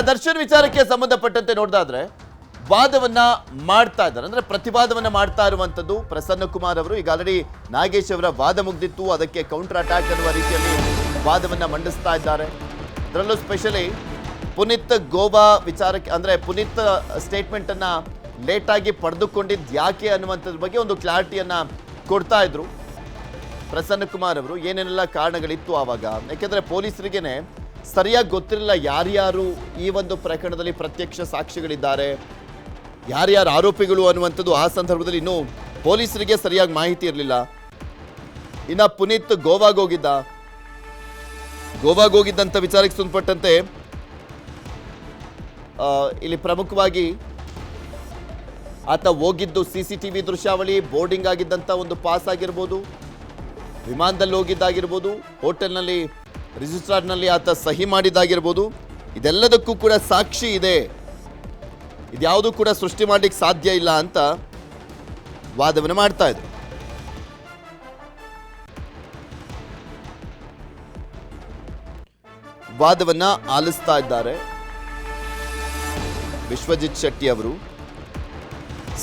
ದರ್ಶನ್ ವಿಚಾರಕ್ಕೆ ಸಂಬಂಧಪಟ್ಟಂತೆ ನೋಡಿದಾದ್ರೆ ವಾದವನ್ನ ಮಾಡ್ತಾ ಇದ್ದಾರೆ, ಅಂದ್ರೆ ಪ್ರತಿವಾದವನ್ನ ಮಾಡ್ತಾ ಇರುವಂತದ್ದು ಪ್ರಸನ್ನ ಕುಮಾರ್ ಅವರು. ಈಗ ಆಲ್ರೆಡಿ ನಾಗೇಶ್ ಅವರ ವಾದ ಮುಗ್ದಿತ್ತು, ಅದಕ್ಕೆ ಕೌಂಟರ್ ಅಟ್ಯಾಕ್ ಅನ್ನುವ ರೀತಿಯಲ್ಲಿ ವಾದವನ್ನ ಮಂಡಿಸ್ತಾ ಇದ್ದಾರೆ. ಅದರಲ್ಲೂ ಸ್ಪೆಷಲಿ ಪುನೀತ್ ಗೋವಾ ವಿಚಾರಕ್ಕೆ, ಅಂದ್ರೆ ಪುನೀತ್ ಸ್ಟೇಟ್ಮೆಂಟ್ ಅನ್ನ ಲೇಟ್ ಆಗಿ ಪಡೆದುಕೊಂಡಿದ್ದು ಯಾಕೆ ಅನ್ನುವಂಥದ್ರ ಬಗ್ಗೆ ಒಂದು ಕ್ಲಾರಿಟಿಯನ್ನ ಕೊಡ್ತಾ ಇದ್ರು ಪ್ರಸನ್ನ ಕುಮಾರ್ ಅವರು. ಏನೇನೆಲ್ಲ ಕಾರಣಗಳಿತ್ತು ಆವಾಗ, ಯಾಕೆಂದ್ರೆ ಪೊಲೀಸರಿಗೇನೆ ಸರಿಯಾಗಿ ಗೊತ್ತಿರಲಿಲ್ಲ ಯಾರ್ಯಾರು ಈ ಒಂದು ಪ್ರಕರಣದಲ್ಲಿ ಪ್ರತ್ಯಕ್ಷ ಸಾಕ್ಷಿಗಳಿದ್ದಾರೆ, ಯಾರ್ಯಾರು ಆರೋಪಿಗಳು ಅನ್ನುವಂಥದ್ದು. ಆ ಸಂದರ್ಭದಲ್ಲಿ ಇನ್ನೂ ಪೊಲೀಸರಿಗೆ ಸರಿಯಾಗಿ ಮಾಹಿತಿ ಇರಲಿಲ್ಲ. ಇನ್ನು ಪುನೀತ್ ಗೋವಾಗೆ ಹೋಗಿದ್ದಂಥ ವಿಚಾರಕ್ಕೆ ಸಂಬಂಧಪಟ್ಟಂತೆ ಇಲ್ಲಿ ಪ್ರಮುಖವಾಗಿ ಆತ ಹೋಗಿದ್ದು CCTV ದೃಶ್ಯಾವಳಿ, ಬೋರ್ಡಿಂಗ್ ಆಗಿದ್ದಂಥ ಒಂದು ಪಾಸ್ ಆಗಿರ್ಬೋದು, ವಿಮಾನದಲ್ಲಿ ಹೋಗಿದ್ದಾಗಿರ್ಬೋದು, ಹೋಟೆಲ್ನಲ್ಲಿ ರಿಜಿಸ್ಟ್ರಾರ್ನಲ್ಲಿ ಆತ ಸಹಿ ಮಾಡಿದ್ದಾಗಿರ್ಬೋದು, ಇದೆಲ್ಲದಕ್ಕೂ ಕೂಡ ಸಾಕ್ಷಿ ಇದೆ, ಇದ್ಯಾವುದೂ ಕೂಡ ಸೃಷ್ಟಿ ಮಾಡಲಿಕ್ಕೆ ಸಾಧ್ಯ ಇಲ್ಲ ಅಂತ ವಾದವನ್ನು ಮಾಡ್ತಾ ಇದ್ರು. ವಾದವನ್ನ ಆಲಿಸ್ತಾ ಇದ್ದಾರೆ ವಿಶ್ವಜಿತ್ ಶೆಟ್ಟಿ ಅವರು.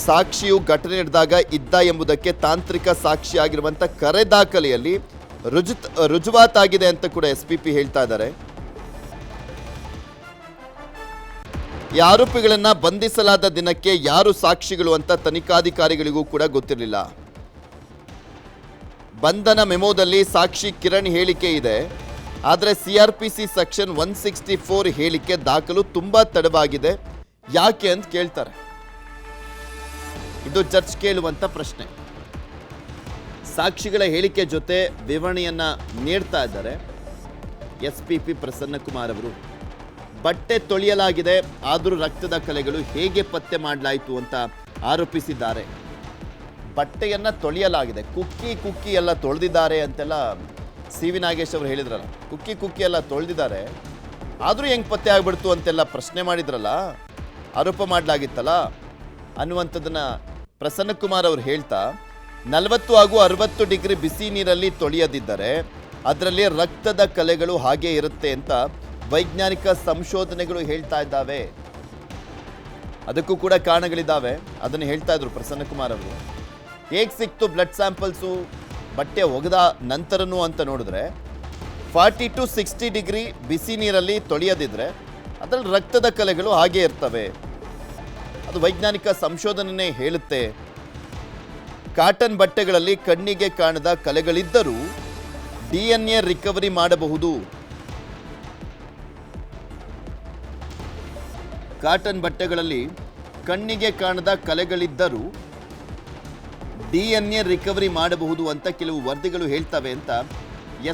ಸಾಕ್ಷಿಯು ಘಟನೆ ನಡೆದಾಗ ಇದ್ದ ಎಂಬುದಕ್ಕೆ ತಾಂತ್ರಿಕ ಸಾಕ್ಷಿಯಾಗಿರುವಂಥ ಕರೆ ದಾಖಲೆಯಲ್ಲಿ ರುಜುವಾತಾಗಿದೆ ಅಂತ ಕೂಡ SPP ಹೇಳ್ತಾ ಇದ್ದಾರೆ. ಈ ಆರೋಪಿಗಳನ್ನ ಬಂಧಿಸಲಾದ ದಿನಕ್ಕೆ ಯಾರು ಸಾಕ್ಷಿಗಳು ಅಂತ ತನಿಖಾಧಿಕಾರಿಗಳಿಗೂ ಕೂಡ ಗೊತ್ತಿರಲಿಲ್ಲ. ಬಂಧನ ಮೆಮೊದಲ್ಲಿ ಸಾಕ್ಷಿ ಕಿರಣ್ ಹೇಳಿಕೆ ಇದೆ, ಆದರೆ CRPC ಸೆಕ್ಷನ್ 164 ಹೇಳಿಕೆ ದಾಖಲು ತುಂಬಾ ತಡವಾಗಿದೆ, ಯಾಕೆ ಅಂತ ಕೇಳ್ತಾರೆ. ಇದು ಜಡ್ಜ್ ಕೇಳುವಂತ ಪ್ರಶ್ನೆ. ಸಾಕ್ಷಿಗಳ ಹೇಳಿಕೆ ಜೊತೆ ವಿವರಣೆಯನ್ನ ನೀಡ್ತಾ ಇದ್ದಾರೆ SPP ಪ್ರಸನ್ನ ಕುಮಾರ್ ಅವರು. ಬಟ್ಟೆ ತೊಳೆಯಲಾಗಿದೆ, ಆದರೂ ರಕ್ತದ ಕಲೆಗಳು ಹೇಗೆ ಪತ್ತೆ ಮಾಡಲಾಯಿತು ಅಂತ ಆರೋಪಿಸಿದ್ದಾರೆ. ಬಟ್ಟೆಯನ್ನ ತೊಳೆಯಲಾಗಿದೆ, ಕುಕ್ಕಿ ಎಲ್ಲ ತೊಳೆದಿದ್ದಾರೆ ಅಂತೆಲ್ಲ CV ನಾಗೇಶ್ ಅವರು ಹೇಳಿದ್ರಲ್ಲ. ಕುಕ್ಕಿ ಎಲ್ಲ ತೊಳೆದಿದ್ದಾರೆ, ಆದರೂ ಹೆಂಗೆ ಪತ್ತೆ ಆಗ್ಬಿಡ್ತು ಅಂತೆಲ್ಲ ಪ್ರಶ್ನೆ ಮಾಡಿದ್ರಲ್ಲ, ಆರೋಪ ಮಾಡಲಾಗಿತ್ತಲ್ಲ ಅನ್ನುವಂಥದ್ದನ್ನ ಪ್ರಸನ್ನ ಕುಮಾರ್ ಅವರು ಹೇಳ್ತಾ, 40 ಹಾಗೂ 60 ಡಿಗ್ರಿ ಬಿಸಿ ನೀರಲ್ಲಿ ತೊಳೆಯದಿದ್ದರೆ ಅದರಲ್ಲಿ ರಕ್ತದ ಕಲೆಗಳು ಹಾಗೆ ಇರುತ್ತೆ ಅಂತ ವೈಜ್ಞಾನಿಕ ಸಂಶೋಧನೆಗಳು ಹೇಳ್ತಾ ಇದ್ದಾವೆ. ಅದಕ್ಕೂ ಕೂಡ ಕಾರಣಗಳಿದ್ದಾವೆ, ಅದನ್ನು ಹೇಳ್ತಾ ಇದ್ರು ಪ್ರಸನ್ನ ಕುಮಾರ್ ಅವರು. ಹೇಗೆ ಸಿಕ್ತು ಬ್ಲಡ್ ಸ್ಯಾಂಪಲ್ಸು ಬಟ್ಟೆ ಒಗೆದ ನಂತರನೂ ಅಂತ ನೋಡಿದ್ರೆ 40 to 60 ಡಿಗ್ರಿ ಬಿಸಿ ನೀರಲ್ಲಿ ತೊಳೆಯದಿದ್ರೆ ಅದರಲ್ಲಿ ರಕ್ತದ ಕಲೆಗಳು ಹಾಗೆ ಇರ್ತವೆ, ಅದು ವೈಜ್ಞಾನಿಕ ಸಂಶೋಧನೆ ಹೇಳುತ್ತೆ. ಕಾಟನ್ ಬಟ್ಟೆಗಳಲ್ಲಿ ಕಣ್ಣಿಗೆ ಕಾಣದ ಕಲೆಗಳಿದ್ದರೂ DNA ರಿಕವರಿ ಮಾಡಬಹುದು. ಕಾಟನ್ ಬಟ್ಟೆಗಳಲ್ಲಿ ಕಣ್ಣಿಗೆ ಕಾಣದ ಕಲೆಗಳಿದ್ದರೂ DNA ರಿಕವರಿ ಮಾಡಬಹುದು ಅಂತ ಕೆಲವು ವರದಿಗಳು ಹೇಳ್ತವೆ ಅಂತ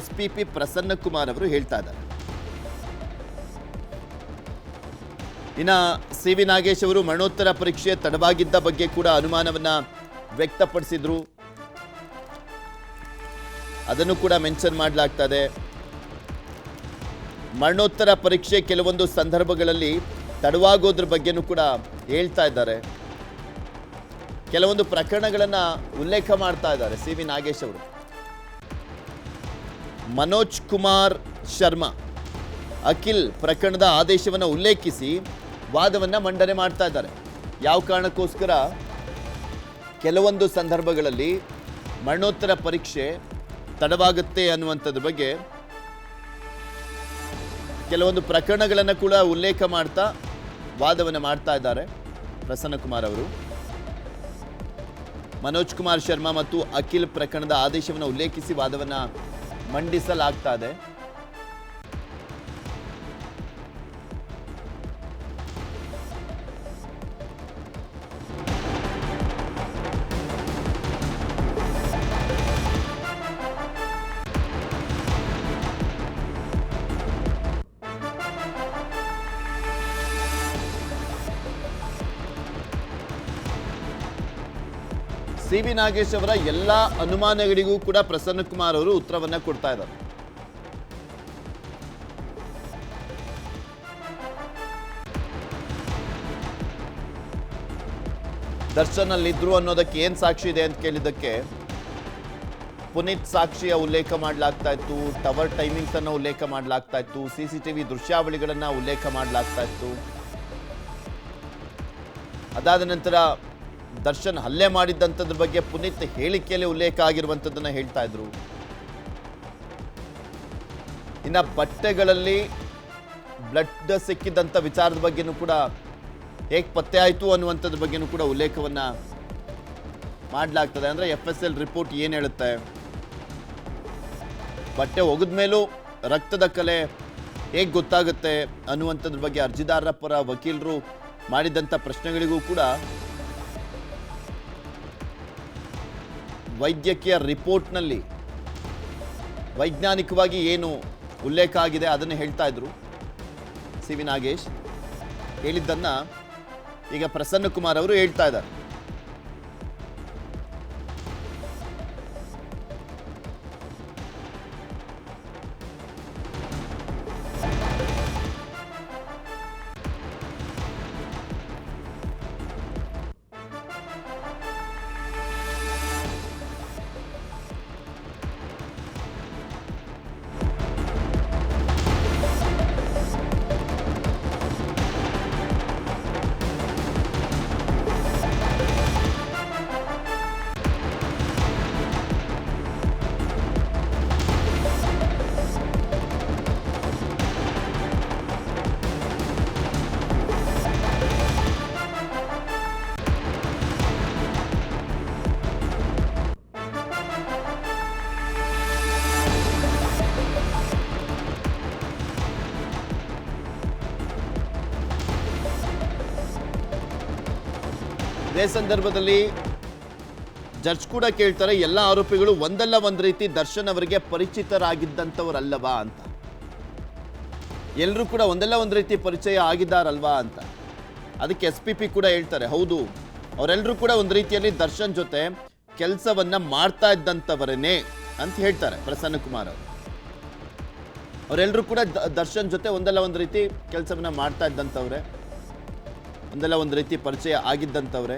SPP ಪ್ರಸನ್ನ ಕುಮಾರ್ ಅವರು ಹೇಳ್ತಾ ಇದ್ದಾರೆ. ಇನ್ನು CV ನಾಗೇಶ್ ಅವರು ಮರಣೋತ್ತರ ಪರೀಕ್ಷೆ ತಡವಾಗಿದ್ದ ಬಗ್ಗೆ ಕೂಡ ಅನುಮಾನವನ್ನ ವ್ಯಕ್ತಪಡಿಸಿದ್ರು, ಅದನ್ನು ಕೂಡ ಮೆನ್ಷನ್ ಮಾಡಲಾಗ್ತದೆ. ಮರಣೋತ್ತರ ಪರೀಕ್ಷೆ ಕೆಲವೊಂದು ಸಂದರ್ಭಗಳಲ್ಲಿ ತಡವಾಗೋದ್ರ ಬಗ್ಗೆನೂ ಕೂಡ ಹೇಳ್ತಾ ಇದ್ದಾರೆ. ಕೆಲವೊಂದು ಪ್ರಕರಣಗಳನ್ನ ಉಲ್ಲೇಖ ಮಾಡ್ತಾ ಇದ್ದಾರೆ CV ನಾಗೇಶ್ ಅವರು. ಮನೋಜ್ ಕುಮಾರ್ ಶರ್ಮಾ ಅಖಿಲ್ ಪ್ರಕರಣದ ಆದೇಶವನ್ನು ಉಲ್ಲೇಖಿಸಿ ವಾದವನ್ನ ಮಂಡನೆ ಮಾಡ್ತಾ ಇದ್ದಾರೆ. ಯಾವ ಕಾರಣಕ್ಕೋಸ್ಕರ ಕೆಲವೊಂದು ಸಂದರ್ಭಗಳಲ್ಲಿ ಮರಣೋತ್ತರ ಪರೀಕ್ಷೆ ತಡವಾಗುತ್ತೆ ಅನ್ನುವಂಥದ್ರ ಬಗ್ಗೆ ಕೆಲವೊಂದು ಪ್ರಕರಣಗಳನ್ನು ಕೂಡ ಉಲ್ಲೇಖ ಮಾಡ್ತಾ ವಾದವನ್ನು ಮಾಡ್ತಾ ಇದ್ದಾರೆ ಪ್ರಸನ್ನ ಕುಮಾರ್ ಅವರು. ಮನೋಜ್ ಕುಮಾರ್ ಶರ್ಮಾ ಮತ್ತು ಅಖಿಲ್ ಪ್ರಕರಣದ ಆದೇಶವನ್ನು ಉಲ್ಲೇಖಿಸಿ ವಾದವನ್ನು ಮಂಡಿಸಲಾಗ್ತಾ ಇದೆ. CV ನಾಗೇಶ್ ಅವರ ಎಲ್ಲ ಅನುಮಾನಗಳಿಗೂ ಕೂಡ ಪ್ರಸನ್ನ ಕುಮಾರ್ ಅವರು ಉತ್ತರವನ್ನ ಕೊಡ್ತಾ ಇದ್ದಾರೆ. ದರ್ಶನ್ ಅಲ್ಲಿದ್ರು ಅನ್ನೋದಕ್ಕೆ ಏನ್ ಸಾಕ್ಷಿ ಇದೆ ಅಂತ ಕೇಳಿದ್ದಕ್ಕೆ ಪುನೀತ್ ಸಾಕ್ಷಿಯ ಉಲ್ಲೇಖ ಮಾಡಲಾಗ್ತಾ ಇತ್ತು, ಟವರ್ ಟೈಮಿಂಗ್ಸ್ ಅನ್ನು ಉಲ್ಲೇಖ ಮಾಡಲಾಗ್ತಾ ಇತ್ತು, CCTV ದೃಶ್ಯಾವಳಿಗಳನ್ನ ಉಲ್ಲೇಖ ಮಾಡಲಾಗ್ತಾ ಇತ್ತು. ಅದಾದ ನಂತರ ದರ್ಶನ್ ಹಲ್ಲೆ ಮಾಡಿದ್ದಂಥದ್ರ ಬಗ್ಗೆ ಪುನೀತ್ ಹೇಳಿಕೆಯಲ್ಲಿ ಉಲ್ಲೇಖ ಆಗಿರುವಂಥದ್ದನ್ನ ಹೇಳ್ತಾ ಇದ್ರು. ಇನ್ನ ಬಟ್ಟೆಗಳಲ್ಲಿ ಬ್ಲಡ್ ಸಿಕ್ಕಿದಂಥ ವಿಚಾರದ ಬಗ್ಗೆನೂ ಕೂಡ ಹೇಗೆ ಪತ್ತೆ ಆಯಿತು ಅನ್ನುವಂಥದ್ರ ಬಗ್ಗೆನೂ ಕೂಡ ಉಲ್ಲೇಖವನ್ನ ಮಾಡಲಾಗ್ತದೆ. ಅಂದ್ರೆ FSL ರಿಪೋರ್ಟ್ ಏನು ಹೇಳುತ್ತೆ, ಬಟ್ಟೆ ಒಗೆದ ಮೇಲೂ ರಕ್ತದ ಕಲೆ ಹೇಗೆ ಗೊತ್ತಾಗುತ್ತೆ ಅನ್ನುವಂಥದ್ರ ಬಗ್ಗೆ ಅರ್ಜಿದಾರರ ಪರ ವಕೀಲರು ಮಾಡಿದಂಥ ಪ್ರಶ್ನೆಗಳಿಗೂ ಕೂಡ ವೈದ್ಯಕೀಯ ರಿಪೋರ್ಟ್ನಲ್ಲಿ ವೈಜ್ಞಾನಿಕವಾಗಿ ಏನು ಉಲ್ಲೇಖ ಆಗಿದೆ ಅದನ್ನು ಹೇಳ್ತಾ ಇದ್ರು. ಸಿ.ವಿ. ನಾಗೇಶ್ ಹೇಳಿದ್ದನ್ನ ಈಗ ಪ್ರಸನ್ನ ಕುಮಾರ್ ಅವರು ಹೇಳ್ತಾ ಇದ್ದಾರೆ. ಇದೇ ಸಂದರ್ಭದಲ್ಲಿ ಜಡ್ಜ್ ಕೂಡ ಕೇಳ್ತಾರೆ, ಎಲ್ಲ ಆರೋಪಿಗಳು ಒಂದಲ್ಲ ಒಂದು ರೀತಿ ದರ್ಶನ್ ಅವರಿಗೆ ಪರಿಚಿತರಾಗಿದ್ದಂಥವರಲ್ಲವಾ ಅಂತ. ಎಲ್ಲರೂ ಕೂಡ ಒಂದಲ್ಲ ಒಂದು ರೀತಿ ಪರಿಚಯ ಆಗಿದ್ದಾರಲ್ವಾ ಅಂತ. ಅದಕ್ಕೆ SPP ಕೂಡ ಹೇಳ್ತಾರೆ, ಹೌದು ಅವರೆಲ್ಲರೂ ಕೂಡ ಒಂದು ರೀತಿಯಲ್ಲಿ ದರ್ಶನ್ ಜೊತೆ ಕೆಲಸವನ್ನ ಮಾಡ್ತಾ ಇದ್ದಂಥವರೇನೆ ಅಂತ ಹೇಳ್ತಾರೆ ಪ್ರಸನ್ನ ಕುಮಾರ್ ಅವರು. ಅವರೆಲ್ಲರೂ ಕೂಡ ದರ್ಶನ್ ಜೊತೆ ಒಂದಲ್ಲ ಒಂದು ರೀತಿ ಕೆಲಸವನ್ನ ಮಾಡ್ತಾ ಇದ್ದಂಥವ್ರೆ, ಒಂದಲ್ಲ ಒಂದು ರೀತಿ ಪರಿಚಯ ಆಗಿದ್ದಂಥವ್ರೆ.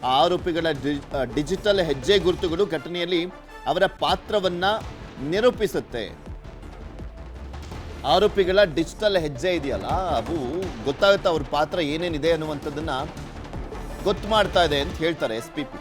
ಆ ಆರೋಪಿಗಳ ಡಿಜಿಟಲ್ ಹೆಜ್ಜೆ ಗುರುತುಗಳು ಘಟನೆಯಲ್ಲಿ ಅವರ ಪಾತ್ರವನ್ನ ನಿರೂಪಿಸುತ್ತೆ. ಆರೋಪಿಗಳ ಡಿಜಿಟಲ್ ಹೆಜ್ಜೆ ಇದೆಯಲ್ಲ, ಅದು ಗೊತ್ತಾಗುತ್ತೆ ಅವ್ರ ಪಾತ್ರ ಏನೇನಿದೆ ಅನ್ನುವಂಥದ್ದನ್ನ ಗೊತ್ತು ಮಾಡ್ತಾ ಇದೆ ಅಂತ ಹೇಳ್ತಾರೆ SPP.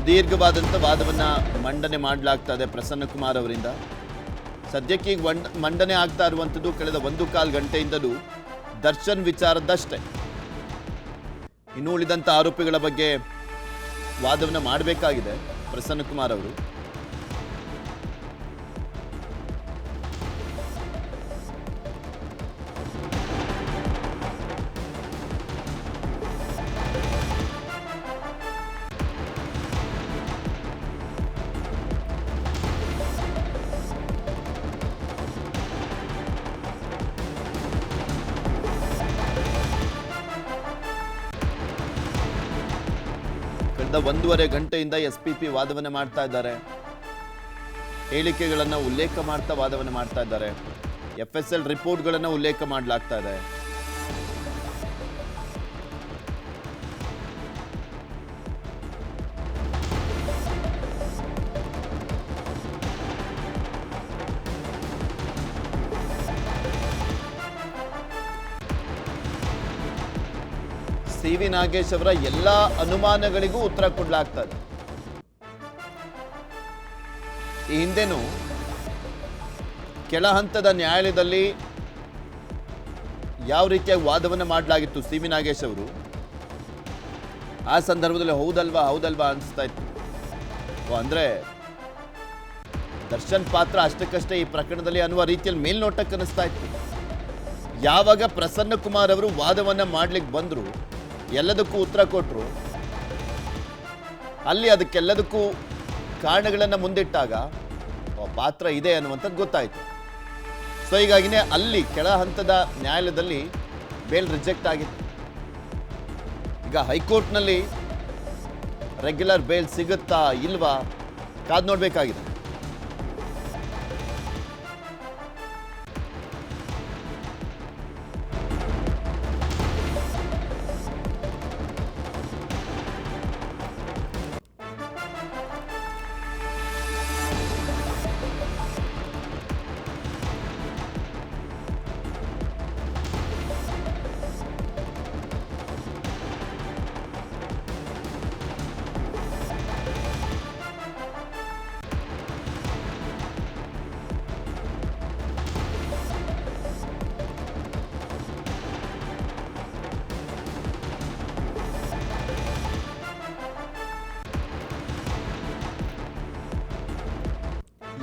ದೀರ್ಘವಾದಂಥ ವಾದವನ್ನ ಮಂಡನೆ ಮಾಡಲಾಗ್ತಾ ಇದೆ ಪ್ರಸನ್ನ ಕುಮಾರ್ ಅವರಿಂದ. ಸದ್ಯಕ್ಕೆ ಈಗ ಮಂಡನೆ ಆಗ್ತಾ ಇರುವಂಥದ್ದು ಕಳೆದ 1.25 ಗಂಟೆಯಿಂದಲೂ ದರ್ಶನ್ ವಿಚಾರದಷ್ಟೇ. ಇನ್ನು ಉಳಿದಂಥ ಆರೋಪಿಗಳ ಬಗ್ಗೆ ವಾದವನ್ನ ಮಾಡಬೇಕಾಗಿದೆ ಪ್ರಸನ್ನ ಕುಮಾರ್ ಅವರು. ಕಳೆದ 1.5 ಗಂಟೆಯಿಂದ SPP ವಾದವನ್ನ ಮಾಡ್ತಾ ಇದ್ದಾರೆ. ಹೇಳಿಕೆಗಳನ್ನ ಉಲ್ಲೇಖ ಮಾಡ್ತಾ ವಾದವನ್ನ ಮಾಡ್ತಾ ಇದ್ದಾರೆ. FSL ರಿಪೋರ್ಟ್ಗಳನ್ನ ಉಲ್ಲೇಖ ಮಾಡಲಾಗ್ತಾ ಇದೆ. ಸಿ.ವಿ. ನಾಗೇಶ್ ಅವರ ಎಲ್ಲ ಅನುಮಾನಗಳಿಗೂ ಉತ್ತರ ಕೊಡಲಾಗ್ತದೆ. ಈ ಹಿಂದೆನೂ ಕೆಳ ಹಂತದ ನ್ಯಾಯಾಲಯದಲ್ಲಿ ಯಾವ ರೀತಿಯಾಗಿ ವಾದವನ್ನು ಮಾಡಲಾಗಿತ್ತು ಸಿ.ವಿ. ನಾಗೇಶ್ ಅವರು, ಆ ಸಂದರ್ಭದಲ್ಲಿ ಹೌದಲ್ವಾ ಅನಿಸ್ತಾ ಇತ್ತು. ಅಂದ್ರೆ ದರ್ಶನ್ ಪಾತ್ರ ಅಷ್ಟಕ್ಕಷ್ಟೇ ಈ ಪ್ರಕರಣದಲ್ಲಿ ಅನ್ನುವ ರೀತಿಯಲ್ಲಿ ಮೇಲ್ನೋಟಕ್ಕೆ ಅನಿಸ್ತಾ ಇತ್ತು. ಯಾವಾಗ ಪ್ರಸನ್ನ ಕುಮಾರ್ ಅವರು ವಾದವನ್ನ ಮಾಡ್ಲಿಕ್ಕೆ ಬಂದ್ರು, ಎಲ್ಲದಕ್ಕೂ ಉತ್ತರ ಕೊಟ್ಟರು, ಅಲ್ಲಿ ಅದಕ್ಕೆಲ್ಲದಕ್ಕೂ ಕಾರಣಗಳನ್ನು ಮುಂದಿಟ್ಟಾಗ ಪಾತ್ರ ಇದೆ ಅನ್ನುವಂಥದ್ದು ಗೊತ್ತಾಯಿತು. ಸೊ ಹೀಗಾಗಿನೇ ಅಲ್ಲಿ ಕೆಳ ಹಂತದ ನ್ಯಾಯಾಲಯದಲ್ಲಿ ಬೇಲ್ ರಿಜೆಕ್ಟ್ ಆಗಿತ್ತು. ಈಗ ಹೈಕೋರ್ಟ್ನಲ್ಲಿ ರೆಗ್ಯುಲರ್ ಬೇಲ್ ಸಿಗುತ್ತಾ ಇಲ್ವಾ ಕಾದು ನೋಡಬೇಕಾಗಿದೆ.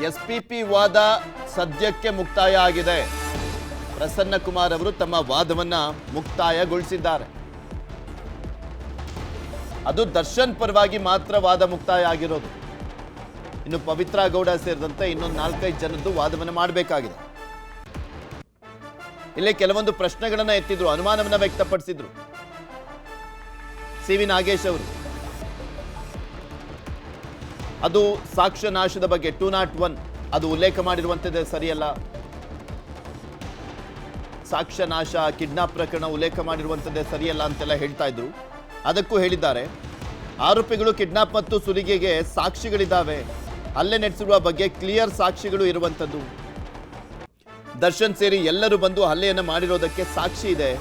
ಎಸ್ಪಿಪಿ ವಾದ ಸದ್ಯಕ್ಕೆ ಮುಕ್ತಾಯ ಆಗಿದೆ. ಪ್ರಸನ್ನ ಕುಮಾರ್ ಅವರು ತಮ್ಮ ವಾದವನ್ನ ಮುಕ್ತಾಯಗೊಳಿಸಿದ್ದಾರೆ. ಅದು ದರ್ಶನ್ ಪರವಾಗಿ ಮಾತ್ರ ವಾದ ಮುಕ್ತಾಯ ಆಗಿರೋದು. ಇನ್ನು ಪವಿತ್ರ ಗೌಡ ಸೇರಿದಂತೆ ಇನ್ನೊಂದು 4-5 ಜನದ್ದು ವಾದವನ್ನು ಮಾಡಬೇಕಾಗಿದೆ. ಇಲ್ಲೇ ಕೆಲವೊಂದು ಪ್ರಶ್ನೆಗಳನ್ನ ಎತ್ತಿದ್ರು, ಅನುಮಾನವನ್ನ ವ್ಯಕ್ತಪಡಿಸಿದ್ರು ಸಿ ವಿ ನಾಗೇಶ್ ಅವರು. ಅದು ಸಾಕ್ಷ್ಯ ನಾಶದ ಬಗ್ಗೆ 201 ಅದು ಉಲ್ಲೇಖ ಮಾಡಿರುವಂಥದ್ದೇ ಸರಿಯಲ್ಲ. ಸಾಕ್ಷ್ಯ ನಾಶ, ಕಿಡ್ನಾಪ್ ಪ್ರಕರಣ ಉಲ್ಲೇಖ ಮಾಡಿರುವಂಥದ್ದೇ ಸರಿಯಲ್ಲ ಅಂತೆಲ್ಲ ಹೇಳ್ತಾ ಇದ್ರು. ಅದಕ್ಕೂ ಹೇಳಿದ್ದಾರೆ, ಆರೋಪಿಗಳು ಕಿಡ್ನಾಪ್ ಮತ್ತು ಸುಲಿಗೆಗೆ ಸಾಕ್ಷಿಗಳಿದ್ದಾವೆ, ಹಲ್ಲೆ ನಡೆಸಿರುವ ಬಗ್ಗೆ ಕ್ಲಿಯರ್ ಸಾಕ್ಷಿಗಳು ಇರುವಂಥದ್ದು. ದರ್ಶನ್ ಸೇರಿ ಎಲ್ಲರೂ ಬಂದು ಹಲ್ಲೆಯನ್ನು ಮಾಡಿರೋದಕ್ಕೆ ಸಾಕ್ಷಿ ಇದೆ.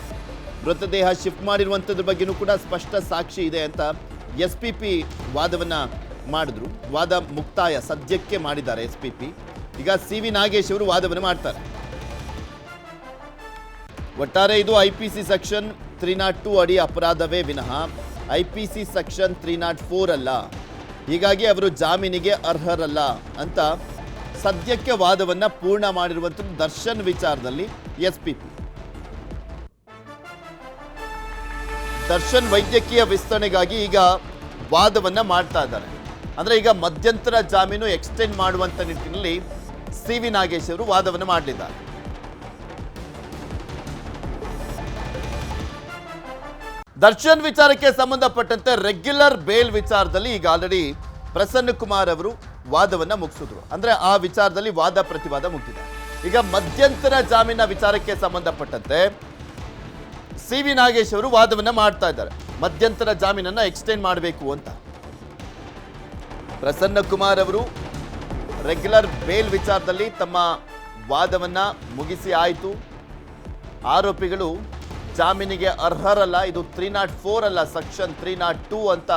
ಮೃತದೇಹ ಶಿಫ್ಟ್ ಮಾಡಿರುವಂಥದ್ರ ಬಗ್ಗೆನೂ ಕೂಡ ಸ್ಪಷ್ಟ ಸಾಕ್ಷಿ ಇದೆ ಅಂತ ಎಸ್ಪಿಪಿ ವಾದವನ್ನ ಮಾಡಿದ್ರು. ವಾದ ಮುಕ್ತಾಯ ಸದ್ಯಕ್ಕೆ ಮಾಡಿದ್ದಾರೆ ಎಸ್ಪಿಪಿ. ಈಗ ಸಿ ವಿ ನಾಗೇಶ್ ಅವರು ವಾದವನ್ನು ಮಾಡ್ತಾರೆ. ಒಟ್ಟಾರೆ ಇದು IPC ಸೆಕ್ಷನ್ 302 ಅಡಿ ಅಪರಾಧವೇ ವಿನಃ IPC ಸೆಕ್ಷನ್ 304 ಅಲ್ಲ, ಹೀಗಾಗಿ ಅವರು ಜಾಮೀನಿಗೆ ಅರ್ಹರಲ್ಲ ಅಂತ ಸದ್ಯಕ್ಕೆ ವಾದವನ್ನ ಪೂರ್ಣ ಮಾಡಿರುವಂಥದ್ದು ದರ್ಶನ್ ವಿಚಾರದಲ್ಲಿ ಎಸ್ಪಿಪಿ. ದರ್ಶನ್ ವೈದ್ಯಕೀಯ ವಿಸ್ತರಣೆಗಾಗಿ ಈಗ ವಾದವನ್ನ ಮಾಡ್ತಾ ಇದ್ದಾರೆ. ಅಂದ್ರೆ ಈಗ ಮಧ್ಯಂತರ ಜಾಮೀನು ಎಕ್ಸ್ಟೆಂಡ್ ಮಾಡುವಂತ ನಿಟ್ಟಿನಲ್ಲಿ ಸಿ ವಿ ನಾಗೇಶ್ ಅವರು ವಾದವನ್ನು ಮಾಡಲಿದ್ದಾರೆ. ದರ್ಶನ್ ವಿಚಾರಕ್ಕೆ ಸಂಬಂಧಪಟ್ಟಂತೆ ರೆಗ್ಯುಲರ್ ಬೇಲ್ ವಿಚಾರದಲ್ಲಿ ಈಗ ಆಲ್ರೆಡಿ ಪ್ರಸನ್ನ ಕುಮಾರ್ ಅವರು ವಾದವನ್ನ ಮುಗಿಸಿದ್ರು. ಅಂದ್ರೆ ಆ ವಿಚಾರದಲ್ಲಿ ವಾದ ಪ್ರತಿವಾದ ಮುಗಿದಿದೆ. ಈಗ ಮಧ್ಯಂತರ ಜಾಮೀನ ವಿಚಾರಕ್ಕೆ ಸಂಬಂಧಪಟ್ಟಂತೆ ಸಿ ವಿ ನಾಗೇಶ್ ಅವರು ವಾದವನ್ನ ಮಾಡ್ತಾ ಇದ್ದಾರೆ. ಮಧ್ಯಂತರ ಜಾಮೀನನ್ನ ಎಕ್ಸ್ಟೆಂಡ್ ಮಾಡಬೇಕು ಅಂತ. ಪ್ರಸನ್ನ ಕುಮಾರ್ ಅವರು ರೆಗ್ಯುಲರ್ ಬೇಲ್ ವಿಚಾರದಲ್ಲಿ ತಮ್ಮ ವಾದವನ್ನ ಮುಗಿಸಿ ಆಯಿತು. ಆರೋಪಿಗಳು ಜಾಮೀನಿಗೆ ಅರ್ಹರಲ್ಲ, ಇದು 304 ಅಲ್ಲ, ಸೆಕ್ಷನ್ 302 ಅಂತ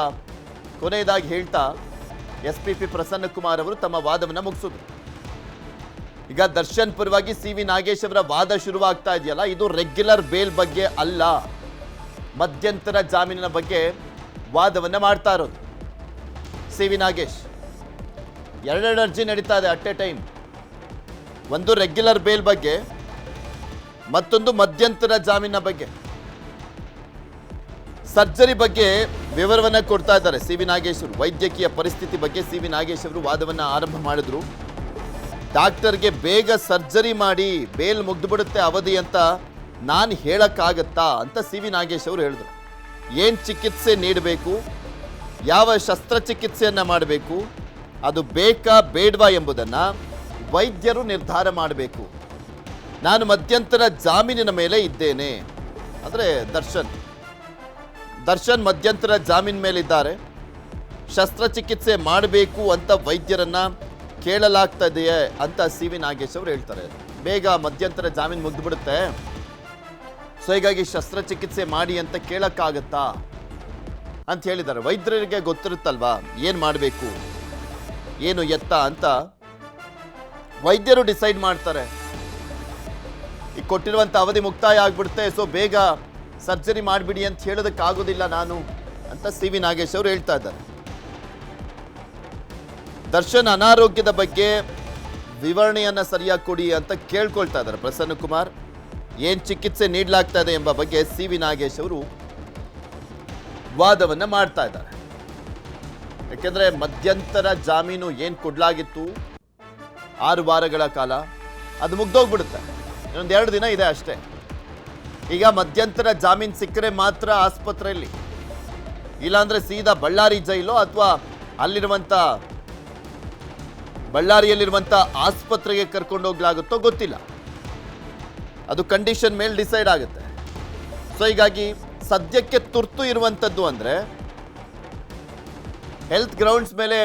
ಕೊನೆಯದಾಗಿ ಹೇಳ್ತಾ ಎಸ್ಪಿಪಿ ಪ್ರಸನ್ನ ಕುಮಾರ್ ಅವರು ತಮ್ಮ ವಾದವನ್ನ ಮುಗಿಸಿದ್ರು. ಈಗ ದರ್ಶನ್ ಪರವಾಗಿ ಸಿ ವಿ ನಾಗೇಶ್ ಅವರ ವಾದ ಶುರುವಾಗ್ತಾ ಇದೆಯಲ್ಲ, ಇದು ರೆಗ್ಯುಲರ್ ಬೇಲ್ ಬಗ್ಗೆ ಅಲ್ಲ, ಮಧ್ಯಂತರ ಜಾಮೀನಿನ ಬಗ್ಗೆ ವಾದವನ್ನ ಮಾಡ್ತಾ ಇರೋದು ಸಿ ವಿ ನಾಗೇಶ್. 2 ಅರ್ಜಿ ನಡೀತಾ ಇದೆ ಅಟ್ ಎ ಟೈಮ್. ಒಂದು ರೆಗ್ಯುಲರ್ ಬೇಲ್ ಬಗ್ಗೆ, ಮತ್ತೊಂದು ಮಧ್ಯಂತರ ಜಾಮೀನಿನ ಬಗ್ಗೆ. ಸರ್ಜರಿ ಬಗ್ಗೆ ವಿವರವನ್ನ ಕೊಡ್ತಾ ಇದ್ದಾರೆ ಸಿ ವಿ ನಾಗೇಶ್ ಅವರು. ವೈದ್ಯಕೀಯ ಪರಿಸ್ಥಿತಿ ಬಗ್ಗೆ ಸಿ ವಿ ನಾಗೇಶ್ ಅವರು ವಾದವನ್ನ ಆರಂಭ ಮಾಡಿದ್ರು. ಡಾಕ್ಟರ್ಗೆ ಬೇಗ ಸರ್ಜರಿ ಮಾಡಿ ಬೇಲ್ ಮುಗ್ದುಬಿಡುತ್ತೆ ಅವಧಿ ಅಂತ ನಾನು ಹೇಳಕ್ಕಾಗತ್ತಾ ಅಂತ ಸಿ ವಿ ನಾಗೇಶ್ ಅವರು ಹೇಳಿದ್ರು. ಏನು ಚಿಕಿತ್ಸೆ ನೀಡಬೇಕು, ಯಾವ ಶಸ್ತ್ರಚಿಕಿತ್ಸೆಯನ್ನ ಮಾಡಬೇಕು, ಅದು ಬೇಕಾ ಬೇಡವಾ ಎಂಬುದನ್ನು ವೈದ್ಯರು ನಿರ್ಧಾರ ಮಾಡಬೇಕು. ನಾನು ಮಧ್ಯಂತರ ಜಾಮೀನಿನ ಮೇಲೆ ಇದ್ದೇನೆ. ಅಂದರೆ ದರ್ಶನ್ ಮಧ್ಯಂತರ ಜಾಮೀನ್ ಮೇಲಿದ್ದಾರೆ. ಶಸ್ತ್ರಚಿಕಿತ್ಸೆ ಮಾಡಬೇಕು ಅಂತ ವೈದ್ಯರನ್ನ ಕೇಳಲಾಗ್ತಾ ಇದೆಯೇ ಅಂತ ಸಿ ವಿ ನಾಗೇಶ್ ಅವರು ಹೇಳ್ತಾರೆ. ಬೇಗ ಮಧ್ಯಂತರ ಜಾಮೀನು ಮುಗಿದ್ಬಿಡುತ್ತೆ, ಸೊ ಹೀಗಾಗಿ ಶಸ್ತ್ರಚಿಕಿತ್ಸೆ ಮಾಡಿ ಅಂತ ಕೇಳಕ್ಕಾಗತ್ತಾ ಅಂತ ಹೇಳಿದ್ದಾರೆ. ವೈದ್ಯರಿಗೆ ಗೊತ್ತಿರುತ್ತಲ್ವಾ ಏನು ಮಾಡಬೇಕು, ಏನು ಎತ್ತ ಅಂತ ವೈದ್ಯರು ಡಿಸೈಡ್ ಮಾಡ್ತಾರೆ. ಈಗ ಕೊಟ್ಟಿರುವಂಥ ಅವಧಿ ಮುಕ್ತಾಯ ಆಗ್ಬಿಡುತ್ತೆ, ಸೊ ಬೇಗ ಸರ್ಜರಿ ಮಾಡಿಬಿಡಿ ಅಂತ ಹೇಳೋದಕ್ಕಾಗೋದಿಲ್ಲ ನಾನು ಅಂತ ಸಿ ವಿ ನಾಗೇಶ್ ಅವರು ಹೇಳ್ತಾ ಇದ್ದಾರೆ. ದರ್ಶನ್ ಅನಾರೋಗ್ಯದ ಬಗ್ಗೆ ವಿವರಣೆಯನ್ನ ಸರಿಯಾಗಿ ಕೊಡಿ ಅಂತ ಕೇಳ್ಕೊಳ್ತಾ ಇದ್ದಾರೆ ಪ್ರಸನ್ನ ಕುಮಾರ್. ಏನು ಚಿಕಿತ್ಸೆ ನೀಡಲಾಗ್ತಾ ಇದೆ ಎಂಬ ಬಗ್ಗೆ ಸಿ ವಿ ನಾಗೇಶ್ ಅವರು ವಾದವನ್ನ ಮಾಡ್ತಾ ಇದ್ದಾರೆ. ಯಾಕೆಂದ್ರೆ ಮಧ್ಯಂತರ ಜಾಮೀನು ಏನು ಕೊಡಲಾಗಿತ್ತು 6 ವಾರಗಳ ಕಾಲ, ಅದು ಮುಗ್ದೋಗ್ಬಿಡುತ್ತೆ. ಇನ್ನೊಂದು 2 ದಿನ ಇದೆ ಅಷ್ಟೇ. ಈಗ ಮಧ್ಯಂತರ ಜಾಮೀನು ಸಿಕ್ಕರೆ ಮಾತ್ರ ಆಸ್ಪತ್ರೆಯಲ್ಲಿ, ಇಲ್ಲಾಂದ್ರೆ ಸೀದಾ ಬಳ್ಳಾರಿ ಜೈಲು ಅಥವಾ ಬಳ್ಳಾರಿಯಲ್ಲಿರುವಂಥ ಆಸ್ಪತ್ರೆಗೆ ಕರ್ಕೊಂಡು ಹೋಗ್ಲಾಗುತ್ತೋ ಗೊತ್ತಿಲ್ಲ. ಅದು ಕಂಡೀಷನ್ ಮೇಲೆ ಡಿಸೈಡ್ ಆಗುತ್ತೆ. ಸೊ ಹೀಗಾಗಿ ಸದ್ಯಕ್ಕೆ ತುರ್ತು ಇರುವಂಥದ್ದು ಅಂದರೆ ಹೆಲ್ತ್ ಗ್ರೌಂಡ್ಸ್ ಮೇಲೆ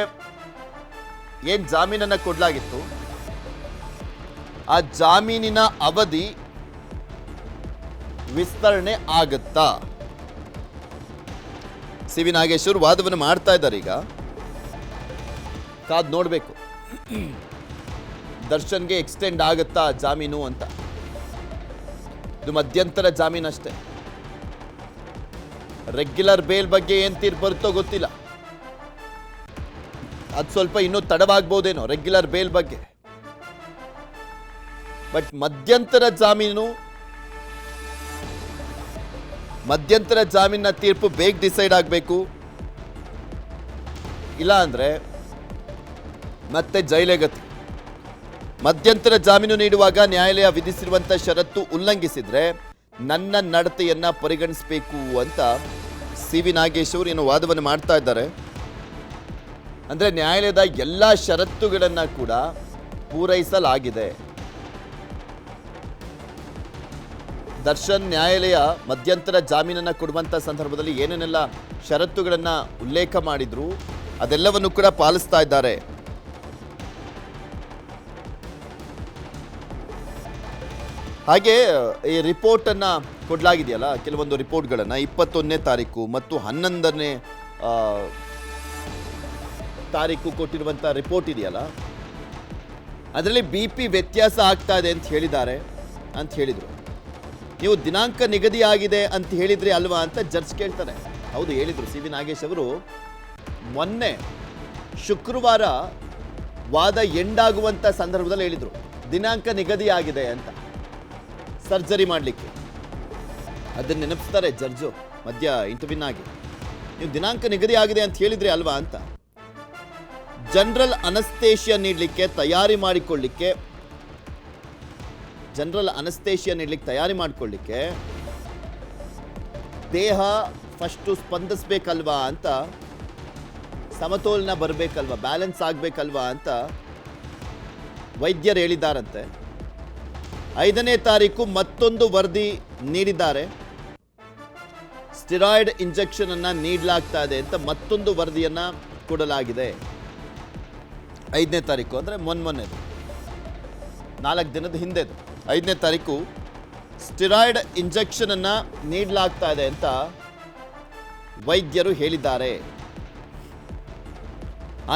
ಏನು ಜಾಮೀನನ್ನು ಕೊಡಲಾಗಿತ್ತು, ಆ ಜಾಮೀನಿನ ಅವಧಿ ವಿಸ್ತರಣೆ ಆಗುತ್ತಾ? ಸಿ ವಿ ನಾಗೇಶ್ವರ್ ವಾದವನ್ನು ಮಾಡ್ತಾ ಇದ್ದಾರೆ. ಈಗ ಕಾದ್ ನೋಡಬೇಕು ದರ್ಶನ್ಗೆ ಎಕ್ಸ್ಟೆಂಡ್ ಆಗುತ್ತಾ ಜಾಮೀನು ಅಂತ. ಇದು ಮಧ್ಯಂತರ ಜಾಮೀನು ಅಷ್ಟೇ. ರೆಗ್ಯುಲರ್ ಬೇಲ್ ಬಗ್ಗೆ ಏನು ತೀರ್ಪು ಬರುತ್ತೋ ಗೊತ್ತಿಲ್ಲ. ಅದು ಸ್ವಲ್ಪ ಇನ್ನೂ ತಡವಾಗ್ಬೋದೇನೋ ರೆಗ್ಯುಲರ್ ಬೇಲ್ ಬಗ್ಗೆ. ಬಟ್ ಮಧ್ಯಂತರ ಜಾಮೀನಿನ ತೀರ್ಪು ಬೇಗ ಡಿಸೈಡ್ ಆಗಬೇಕು. ಇಲ್ಲ ಅಂದ್ರೆ ಮತ್ತೆ ಜೈಲೇ ಗತಿ. ಮಧ್ಯಂತರ ಜಾಮೀನು ನೀಡುವಾಗ ನ್ಯಾಯಾಲಯ ವಿಧಿಸಿರುವಂಥ ಷರತ್ತು ಉಲ್ಲಂಘಿಸಿದ್ರೆ ನನ್ನ ನಡತೆಯನ್ನ ಪರಿಗಣಿಸಬೇಕು ಅಂತ ಸಿ ವಿ ನಾಗೇಶ್ವರ್ ಏನು ವಾದವನ್ನು ಮಾಡ್ತಾ ಇದ್ದಾರೆ. ಅಂದ್ರೆ ನ್ಯಾಯಾಲಯದ ಎಲ್ಲ ಷರತ್ತುಗಳನ್ನ ಕೂಡ ಪೂರೈಸಲಾಗಿದೆ. ದರ್ಶನ್ ನ್ಯಾಯಾಲಯ ಮಧ್ಯಂತರ ಜಾಮೀನನ್ನು ಕೊಡುವಂಥ ಸಂದರ್ಭದಲ್ಲಿ ಏನೇನೆಲ್ಲ ಷರತ್ತುಗಳನ್ನು ಉಲ್ಲೇಖ ಮಾಡಿದ್ರು ಅದೆಲ್ಲವನ್ನು ಕೂಡ ಪಾಲಿಸ್ತಾ ಇದ್ದಾರೆ. ಹಾಗೆ ಈ ರಿಪೋರ್ಟನ್ನು ಕೊಡಲಾಗಿದೆಯಲ್ಲ, ಕೆಲವೊಂದು ರಿಪೋರ್ಟ್ಗಳನ್ನು 21ನೇ ತಾರೀಕು ಮತ್ತು 11ನೇ ತಾರೀಕು ಕೊಟ್ಟಿರುವಂಥ ರಿಪೋರ್ಟ್ ಇದೆಯಲ್ಲ, ಅದರಲ್ಲಿ BP ವ್ಯತ್ಯಾಸ ಆಗ್ತಾ ಇದೆ ಅಂತ ಹೇಳಿದರು. ನೀವು ದಿನಾಂಕ ನಿಗದಿ ಆಗಿದೆ ಅಂತ ಹೇಳಿದ್ರಿ ಅಲ್ವಾ ಅಂತ ಜಡ್ಜ್ ಕೇಳ್ತಾರೆ. ಹೌದು ಹೇಳಿದರು. ಸಿ ವಿ ನಾಗೇಶ್ ಅವರು ಮೊನ್ನೆ ಶುಕ್ರವಾರ ವಾದ ಎಂಡಾಗುವಂಥ ಸಂದರ್ಭದಲ್ಲಿ ಹೇಳಿದರು ದಿನಾಂಕ ನಿಗದಿ ಆಗಿದೆ ಅಂತ ಸರ್ಜರಿ ಮಾಡಲಿಕ್ಕೆ. ಅದನ್ನು ನೆನಪಿಸ್ತಾರೆ ಜಡ್ಜು ಮಧ್ಯ ಇಂಟರ್ವ್ಯೂನಾಗಿ. ನೀವು ದಿನಾಂಕ ನಿಗದಿ ಆಗಿದೆ ಅಂತ ಹೇಳಿದ್ರಿ ಅಲ್ವಾ ಅಂತ. ಜನರಲ್ ಅನಸ್ತೇಷಿಯಾ ನೀಡಲಿಕ್ಕೆ ತಯಾರಿ ಮಾಡಿಕೊಳ್ಳಿಕ್ಕೆ ದೇಹ ಫಸ್ಟು ಸ್ಪಂದಿಸ್ಬೇಕಲ್ವಾ ಅಂತ, ಸಮತೋಲನ ಬರಬೇಕಲ್ವಾ, ಬ್ಯಾಲೆನ್ಸ್ ಆಗಬೇಕಲ್ವಾ ಅಂತ ವೈದ್ಯರು ಹೇಳಿದ್ದಾರಂತೆ. 5ನೇ ತಾರೀಕು ಮತ್ತೊಂದು ವರದಿ ನೀಡಿದ್ದಾರೆ. ಸ್ಟಿರಾಯ್ಡ್ ಇಂಜೆಕ್ಷನ್ ಅನ್ನ ನೀಡಲಾಗ್ತಾ ಇದೆ ಅಂತ ಮತ್ತೊಂದು ವರದಿಯನ್ನ ಕೊಡಲಾಗಿದೆ. 5ನೇ ತಾರೀಕು ಅಂದರೆ ಮೊನ್ನೆದು 4 ದಿನದ ಹಿಂದೆದು 5ನೇ ತಾರೀಕು ಸ್ಟಿರಾಯ್ಡ್ ಇಂಜೆಕ್ಷನ್ ಅನ್ನ ನೀಡಲಾಗ್ತಾ ಇದೆ ಅಂತ ವೈದ್ಯರು ಹೇಳಿದ್ದಾರೆ.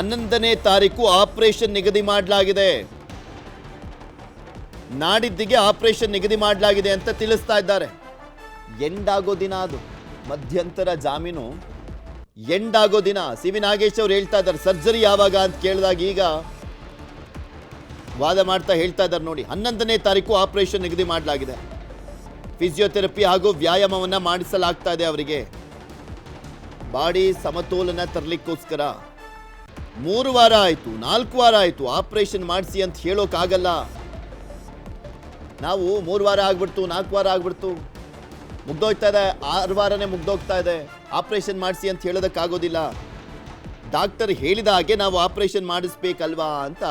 11ನೇ ತಾರೀಕು ಆಪರೇಷನ್ ನಿಗದಿ ಮಾಡಲಾಗಿದೆ. ನಾಡಿದ್ದಿಗೆ ಆಪರೇಷನ್ ನಿಗದಿ ಮಾಡಲಾಗಿದೆ ಅಂತ ತಿಳಿಸ್ತಾ ಇದ್ದಾರೆ. ಎಂಡಾಗೋ ದಿನ ಅದು ಮಧ್ಯಂತರ ಜಾಮೀನು ಎಂಡಾಗೋ ದಿನ. ಸಿ ವಿ ನಾಗೇಶ್ ಅವರು ಹೇಳ್ತಾ ಇದ್ದಾರೆ ಸರ್ಜರಿ ಯಾವಾಗ ಅಂತ ಕೇಳಿದಾಗ ಈಗ ವಾದ ಮಾಡ್ತಾ ಹೇಳ್ತಾ ಇದ್ದಾರೆ ನೋಡಿ 11ನೇ ತಾರೀಕು ಆಪರೇಷನ್ ನಿಗದಿ ಮಾಡಲಾಗಿದೆ. ಫಿಸಿಯೋಥೆರಪಿ ಹಾಗೂ ವ್ಯಾಯಾಮವನ್ನು ಮಾಡಿಸಲಾಗ್ತಾ ಇದೆ ಅವರಿಗೆ ಬಾಡಿ ಸಮತೋಲನ ತರಲಿಕ್ಕೋಸ್ಕರ. 3 ವಾರ ಆಯಿತು, 4 ವಾರ ಆಯಿತು, ಆಪರೇಷನ್ ಮಾಡಿಸಿ ಅಂತ ಹೇಳೋಕ್ಕಾಗಲ್ಲ. ನಾವು 3 ವಾರ ಆಗ್ಬಿಡ್ತು, 4 ವಾರ ಆಗ್ಬಿಡ್ತು, ಮುಗ್ದೋಗ್ತಾ ಇದೆ, 6 ವಾರನೇ ಮುಗ್ದೋಗ್ತಾ ಇದೆ, ಆಪರೇಷನ್ ಮಾಡಿಸಿ ಅಂತ ಹೇಳೋದಕ್ಕಾಗೋದಿಲ್ಲ. ಡಾಕ್ಟರ್ ಹೇಳಿದ ಹಾಗೆ ನಾವು ಆಪರೇಷನ್ ಮಾಡಿಸ್ಬೇಕಲ್ವಾ ಅಂತ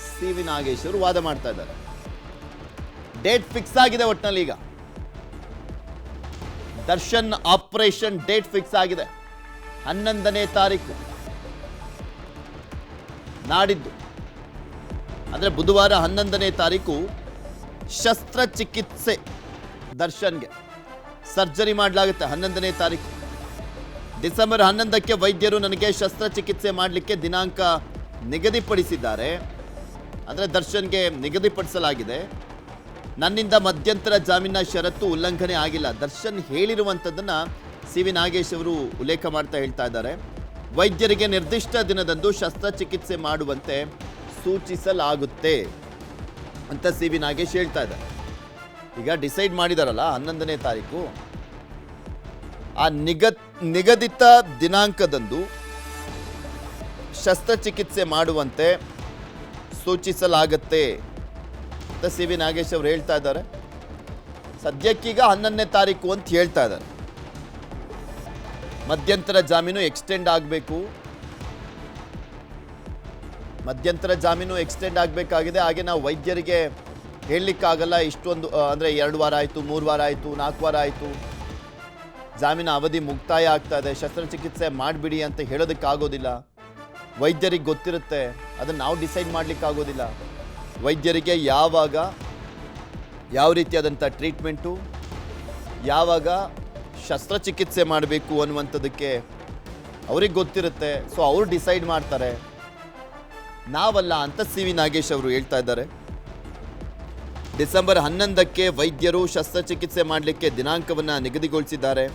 ಸಿ ವಿ ನಾಗೇಶ್ವರು ವಾದ ಮಾಡ್ತಾ ಇದ್ದಾರೆ. ಡೇಟ್ ಫಿಕ್ಸ್ ಆಗಿದೆ. ಒಟ್ಟಿನಲ್ಲಿ ಈಗ ದರ್ಶನ್ ಆಪರೇಷನ್ ಡೇಟ್ ಫಿಕ್ಸ್ ಆಗಿದೆ. 11ನೇ ತಾರೀಕು ನಾಡಿದ್ದು ಅಂದರೆ ಬುಧವಾರ 11ನೇ ತಾರೀಕು ಶಸ್ತ್ರಚಿಕಿತ್ಸೆ ದರ್ಶನ್ಗೆ ಸರ್ಜರಿ ಮಾಡಲಾಗುತ್ತೆ. 11ನೇ ತಾರೀಕು ಡಿಸೆಂಬರ್ 11ಕ್ಕೆ ವೈದ್ಯರು ನನಗೆ ಶಸ್ತ್ರಚಿಕಿತ್ಸೆ ಮಾಡಲಿಕ್ಕೆ ದಿನಾಂಕ ನಿಗದಿಪಡಿಸಿದ್ದಾರೆ. ಅಂದರೆ ದರ್ಶನ್ಗೆ ನಿಗದಿಪಡಿಸಲಾಗಿದೆ. ನನ್ನಿಂದ ಮಧ್ಯಂತರ ಜಾಮೀನಿನ ಷರತ್ತು ಉಲ್ಲಂಘನೆ ಆಗಿಲ್ಲ. ದರ್ಶನ್ ಹೇಳಿರುವಂಥದ್ದನ್ನು ಸಿ ವಿ ನಾಗೇಶ್ ಅವರು ಉಲ್ಲೇಖ ಮಾಡ್ತಾ ಹೇಳ್ತಾ ಇದ್ದಾರೆ. ವೈದ್ಯರಿಗೆ ನಿರ್ದಿಷ್ಟ ದಿನದಂದು ಶಸ್ತ್ರಚಿಕಿತ್ಸೆ ಮಾಡುವಂತೆ ಸೂಚಿಸಲಾಗುತ್ತೆ ಅಂತ ಸಿ ವಿ ನಾಗೇಶ್ ಹೇಳ್ತಾ ಇದ್ದಾರೆ. ಈಗ ಡಿಸೈಡ್ ಮಾಡಿದಾರಲ್ಲ 11ನೇ ತಾರೀಕು, ಆ ನಿಗದಿತ ದಿನಾಂಕದಂದು ಶಸ್ತ್ರಚಿಕಿತ್ಸೆ ಮಾಡುವಂತೆ ಸೂಚಿಸಲಾಗುತ್ತೆ ಅಂತ ಅಂತ ಸಿ ವಿ ನಾಗೇಶ್ ಅವರು ಹೇಳ್ತಾ ಇದ್ದಾರೆ. ಸದ್ಯಕ್ಕೀಗ 11ನೇ ತಾರೀಕು ಅಂತ ಹೇಳ್ತಾ ಇದ್ದಾರೆ. ಮಧ್ಯಂತರ ಜಾಮೀನು ಎಕ್ಸ್ಟೆಂಡ್ ಆಗಬೇಕು, ಮಧ್ಯಂತರ ಜಾಮೀನು ಎಕ್ಸ್ಟೆಂಡ್ ಆಗಬೇಕಾಗಿದೆ. ಹಾಗೆ ನಾವು ವೈದ್ಯರಿಗೆ ಹೇಳಲಿಕ್ಕಾಗಲ್ಲ, ಇಷ್ಟೊಂದು ಅಂದರೆ 2 ವಾರ ಆಯಿತು, 3 ವಾರ ಆಯಿತು, 4 ವಾರ ಆಯಿತು, ಜಾಮೀನು ಅವಧಿ ಮುಕ್ತಾಯ ಆಗ್ತಾ ಇದೆ, ಶಸ್ತ್ರಚಿಕಿತ್ಸೆ ಮಾಡಿಬಿಡಿ ಅಂತ ಹೇಳೋದಕ್ಕಾಗೋದಿಲ್ಲ. ವೈದ್ಯರಿಗೆ ಗೊತ್ತಿರುತ್ತೆ, ಅದನ್ನು ನಾವು ಡಿಸೈಡ್ ಮಾಡಲಿಕ್ಕಾಗೋದಿಲ್ಲ. ವೈದ್ಯರಿಗೆ ಯಾವಾಗ ಯಾವ ರೀತಿಯಾದಂಥ ಟ್ರೀಟ್ಮೆಂಟು, ಯಾವಾಗ ಶಸ್ತ್ರಚಿಕಿತ್ಸೆ ಮಾಡಬೇಕು ಅನ್ನುವಂಥದ್ದಕ್ಕೆ ಅವ್ರಿಗೆ ಗೊತ್ತಿರುತ್ತೆ. ಸೊ ಅವರು ಡಿಸೈಡ್ ಮಾಡ್ತಾರೆ, ನಾವಲ್ಲ ಅಂತ ಸಿ ವಿ ನಾಗೇಶ್ ಅವರು ಹೇಳ್ತಾ ಇದ್ದಾರೆ. ಡಿಸೆಂಬರ್ 11ಕ್ಕೆ ವೈದ್ಯರು ಶಸ್ತ್ರಚಿಕಿತ್ಸೆ ಮಾಡಲಿಕ್ಕೆ ದಿನಾಂಕವನ್ನು ನಿಗದಿಗೊಳಿಸಿದ್ದಾರೆ.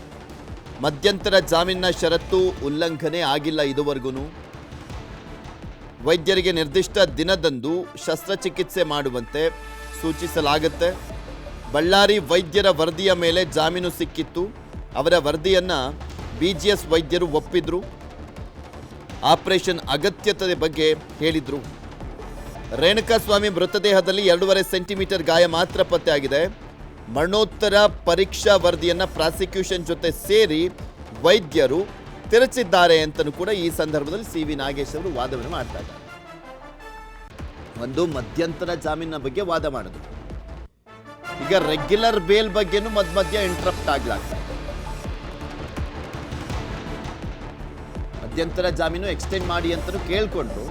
ಮಧ್ಯಂತರ ಜಾಮೀನಿನ ಷರತ್ತು ಉಲ್ಲಂಘನೆ ಆಗಿಲ್ಲ ಇದುವರೆಗೂ. ವೈದ್ಯರಿಗೆ ನಿರ್ದಿಷ್ಟ ದಿನದಂದು ಶಸ್ತ್ರಚಿಕಿತ್ಸೆ ಮಾಡುವಂತೆ ಸೂಚಿಸಲಾಗುತ್ತೆ. ಬಳ್ಳಾರಿ ವೈದ್ಯರ ವರದಿಯ ಮೇಲೆ ಜಾಮೀನು ಸಿಕ್ಕಿತ್ತು. ಅವರ ವರದಿಯನ್ನು BGS ವೈದ್ಯರು ಒಪ್ಪಿದ್ರು. ಆಪರೇಷನ್ ಅಗತ್ಯತೆ ಬಗ್ಗೆ ಹೇಳಿದ್ರು. ರೇಣುಕಾಸ್ವಾಮಿ ಮೃತದೇಹದಲ್ಲಿ 2.5 ಸೆಂಟಿಮೀಟರ್ ಗಾಯ ಮಾತ್ರ ಪತ್ತೆಯಾಗಿದೆ. ಮರಣೋತ್ತರ ಪರೀಕ್ಷಾ ವರದಿಯನ್ನು ಪ್ರಾಸಿಕ್ಯೂಷನ್ ಜೊತೆ ಸೇರಿ ವೈದ್ಯರು ತಿರುಚಿದ್ದಾರೆ ಅಂತಲೂ ಕೂಡ ಈ ಸಂದರ್ಭದಲ್ಲಿ ಸಿ ವಿ ನಾಗೇಶ್ ಅವರು ವಾದವನ್ನು ಮಾಡ್ತಾ ಇದ್ದಾರೆ. ಒಂದು ಮಧ್ಯಂತರ ಜಾಮೀನಿನ ಬಗ್ಗೆ ವಾದ ಮಾಡಿದ್ರು. ಈಗ ರೆಗ್ಯುಲರ್ ಬೇಲ್ ಬಗ್ಗೆನೂ ಮಧ್ಯ ಇಂಟರಪ್ಟ್ ಆಗ್ಲಾಗ್ತದೆ. ಮಧ್ಯಂತರ ಜಾಮೀನು ಎಕ್ಸ್ಟೆಂಡ್ ಮಾಡಿ ಅಂತಲೂ ಕೇಳ್ಕೊಂಡ್ರು.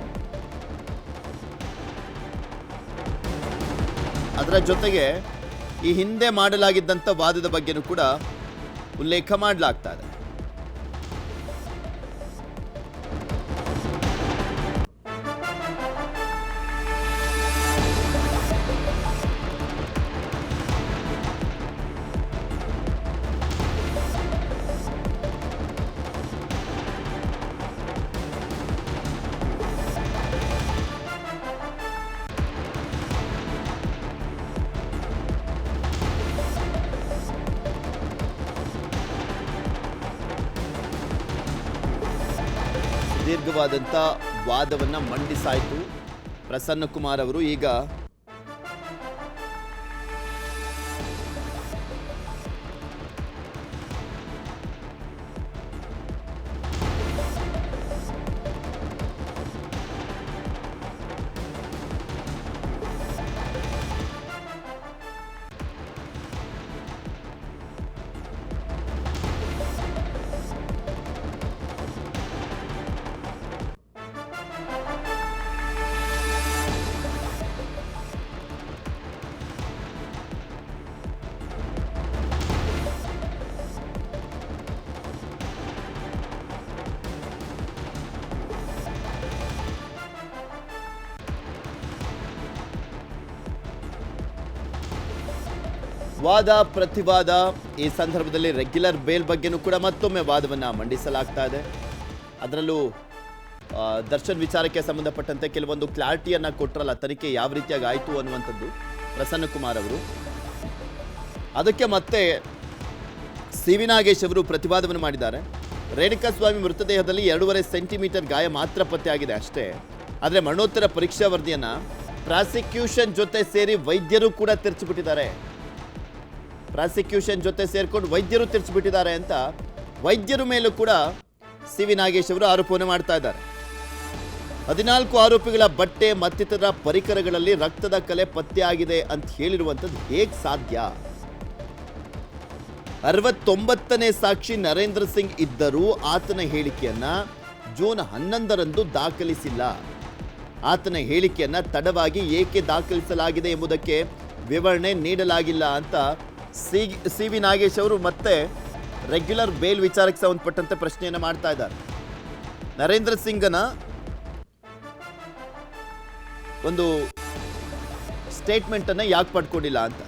ಅದರ ಜೊತೆಗೆ ಈ ಹಿಂದೆ ಮಾಡಲಾಗಿದ್ದಂಥ ವಾದದ ಬಗ್ಗೆನೂ ಕೂಡ ಉಲ್ಲೇಖ ಮಾಡಲಾಗ್ತಾ ಇದೆ. ದೀರ್ಘವಾದಂಥ ವಾದವನ್ನು ಮಂಡಿಸಾಯಿತು ಪ್ರಸನ್ನಕುಮಾರ್ ಅವರು. ಈಗ ವಾದ ಪ್ರತಿವಾದ, ಈ ಸಂದರ್ಭದಲ್ಲಿ ರೆಗ್ಯುಲರ್ ಬೇಲ್ ಬಗ್ಗೆನೂ ಕೂಡ ಮತ್ತೊಮ್ಮೆ ವಾದವನ್ನು ಮಂಡಿಸಲಾಗ್ತಾ ಇದೆ. ಅದರಲ್ಲೂ ದರ್ಶನ್ ವಿಚಾರಕ್ಕೆ ಸಂಬಂಧಪಟ್ಟಂತೆ ಕೆಲವೊಂದು ಕ್ಲಾರಿಟಿಯನ್ನು ಕೊಟ್ಟರಲ್ಲ, ತನಿಖೆ ಯಾವ ರೀತಿಯಾಗಿ ಆಯಿತು ಅನ್ನುವಂಥದ್ದು ಪ್ರಸನ್ನಕುಮಾರ್ ಅವರು. ಅದಕ್ಕೆ ಮತ್ತೆ ಸಿ ವಿ ನಾಗೇಶ್ ಅವರು ಪ್ರತಿವಾದವನ್ನು ಮಾಡಿದ್ದಾರೆ. ರೇಣುಕಾಸ್ವಾಮಿ ಮೃತದೇಹದಲ್ಲಿ 2.5 ಸೆಂಟಿಮೀಟರ್ ಗಾಯ ಮಾತ್ರ ಪತ್ತೆಯಾಗಿದೆ ಅಷ್ಟೇ. ಆದರೆ ಮರಣೋತ್ತರ ಪರೀಕ್ಷಾ ವರದಿಯನ್ನು ಪ್ರಾಸಿಕ್ಯೂಷನ್ ಜೊತೆ ಸೇರಿ ವೈದ್ಯರು ಕೂಡ ತಿರ್ಚಿಬಿಟ್ಟಿದ್ದಾರೆ. ಪ್ರಾಸಿಕ್ಯೂಷನ್ ಜೊತೆ ಸೇರ್ಕೊಂಡು ವೈದ್ಯರು ತಿರ್ಚಿಬಿಟ್ಟಿದ್ದಾರೆ ಅಂತ ವೈದ್ಯರ ಮೇಲೂ ಕೂಡ ಸಿ ವಿ ನಾಗೇಶ್ ಅವರು ಆರೋಪವನ್ನು ಮಾಡ್ತಾ ಇದ್ದಾರೆ. 14 ಆರೋಪಿಗಳ ಬಟ್ಟೆ ಮತ್ತಿತರ ಪರಿಕರಗಳಲ್ಲಿ ರಕ್ತದ ಕಲೆ ಪತ್ತೆಯಾಗಿದೆ ಅಂತ ಹೇಳಿರುವಂಥದ್ದು ಹೇಗೆ ಸಾಧ್ಯ? 69ನೇ ಸಾಕ್ಷಿ ನರೇಂದ್ರ ಸಿಂಗ್ ಇದ್ದರೂ ಆತನ ಹೇಳಿಕೆಯನ್ನ ಜೂನ್ 11ರಂದು ದಾಖಲಿಸಿಲ್ಲ. ಆತನ ಹೇಳಿಕೆಯನ್ನ ತಡವಾಗಿ ಏಕೆ ದಾಖಲಿಸಲಾಗಿದೆ ಎಂಬುದಕ್ಕೆ ವಿವರಣೆ ನೀಡಲಾಗಿಲ್ಲ ಅಂತ ಸಿ ವಿ ನಾಗೇಶ್ ಅವರು ಮತ್ತೆ ರೆಗ್ಯುಲರ್ ಬೇಲ್ ವಿಚಾರಕ್ಕೆ ಸಂಬಂಧಪಟ್ಟಂತೆ ಪ್ರಶ್ನೆಯನ್ನು ಮಾಡ್ತಾ ಇದ್ದಾರೆ. ನರೇಂದ್ರ ಸಿಂಗನ ಒಂದು ಸ್ಟೇಟ್ಮೆಂಟ್ ಅನ್ನ ಯಾಕೆ ಪಡ್ಕೊಂಡಿಲ್ಲ ಅಂತ.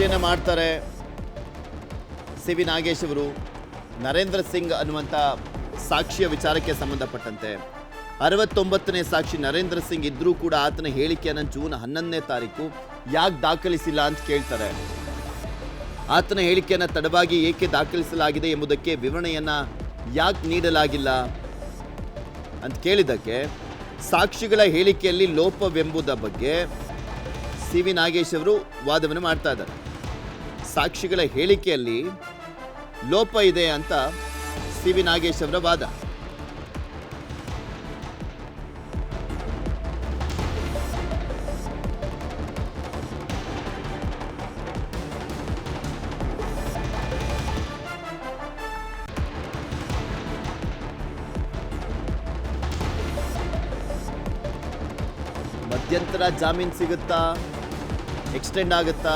ಪ್ರಶ್ನೆಯನ್ನು ಮಾಡ್ತಾರೆ ಸಿ ವಿ ನಾಗೇಶ್ ಅವರು. ನರೇಂದ್ರ ಸಿಂಗ್ ಅನ್ನುವಂಥ ಸಾಕ್ಷಿಯ ವಿಚಾರಕ್ಕೆ ಸಂಬಂಧಪಟ್ಟಂತೆ 69ನೇ ಸಾಕ್ಷಿ ನರೇಂದ್ರ ಸಿಂಗ್ ಇದ್ರೂ ಕೂಡ ಆತನ ಹೇಳಿಕೆಯನ್ನು ಜೂನ್ 11ನೇ ತಾರೀಕು ಯಾಕೆ ದಾಖಲಿಸಿಲ್ಲ ಅಂತ ಕೇಳ್ತಾರೆ. ಆತನ ಹೇಳಿಕೆಯನ್ನು ತಡವಾಗಿ ಏಕೆ ದಾಖಲಿಸಲಾಗಿದೆ ಎಂಬುದಕ್ಕೆ ವಿವರಣೆಯನ್ನು ಯಾಕೆ ನೀಡಲಾಗಿಲ್ಲ ಅಂತ ಕೇಳಿದ್ದಕ್ಕೆ ಸಾಕ್ಷಿಗಳ ಹೇಳಿಕೆಯಲ್ಲಿ ಲೋಪವೆಂಬುದ ಬಗ್ಗೆ ಸಿ ವಿ ನಾಗೇಶ್ ಅವರು ವಾದವನ್ನು ಮಾಡ್ತಾ ಇದ್ದಾರೆ. ಸಾಕ್ಷಿಗಳ ಹೇಳಿಕೆಯಲ್ಲಿ ಲೋಪ ಇದೆ ಅಂತ ಸಿ ವಿ ನಾಗೇಶ್ ಅವರ ವಾದ. ಮಧ್ಯಂತರ ಜಾಮೀನು ಸಿಗುತ್ತಾ, ಎಕ್ಸ್ಟೆಂಡ್ ಆಗುತ್ತಾ,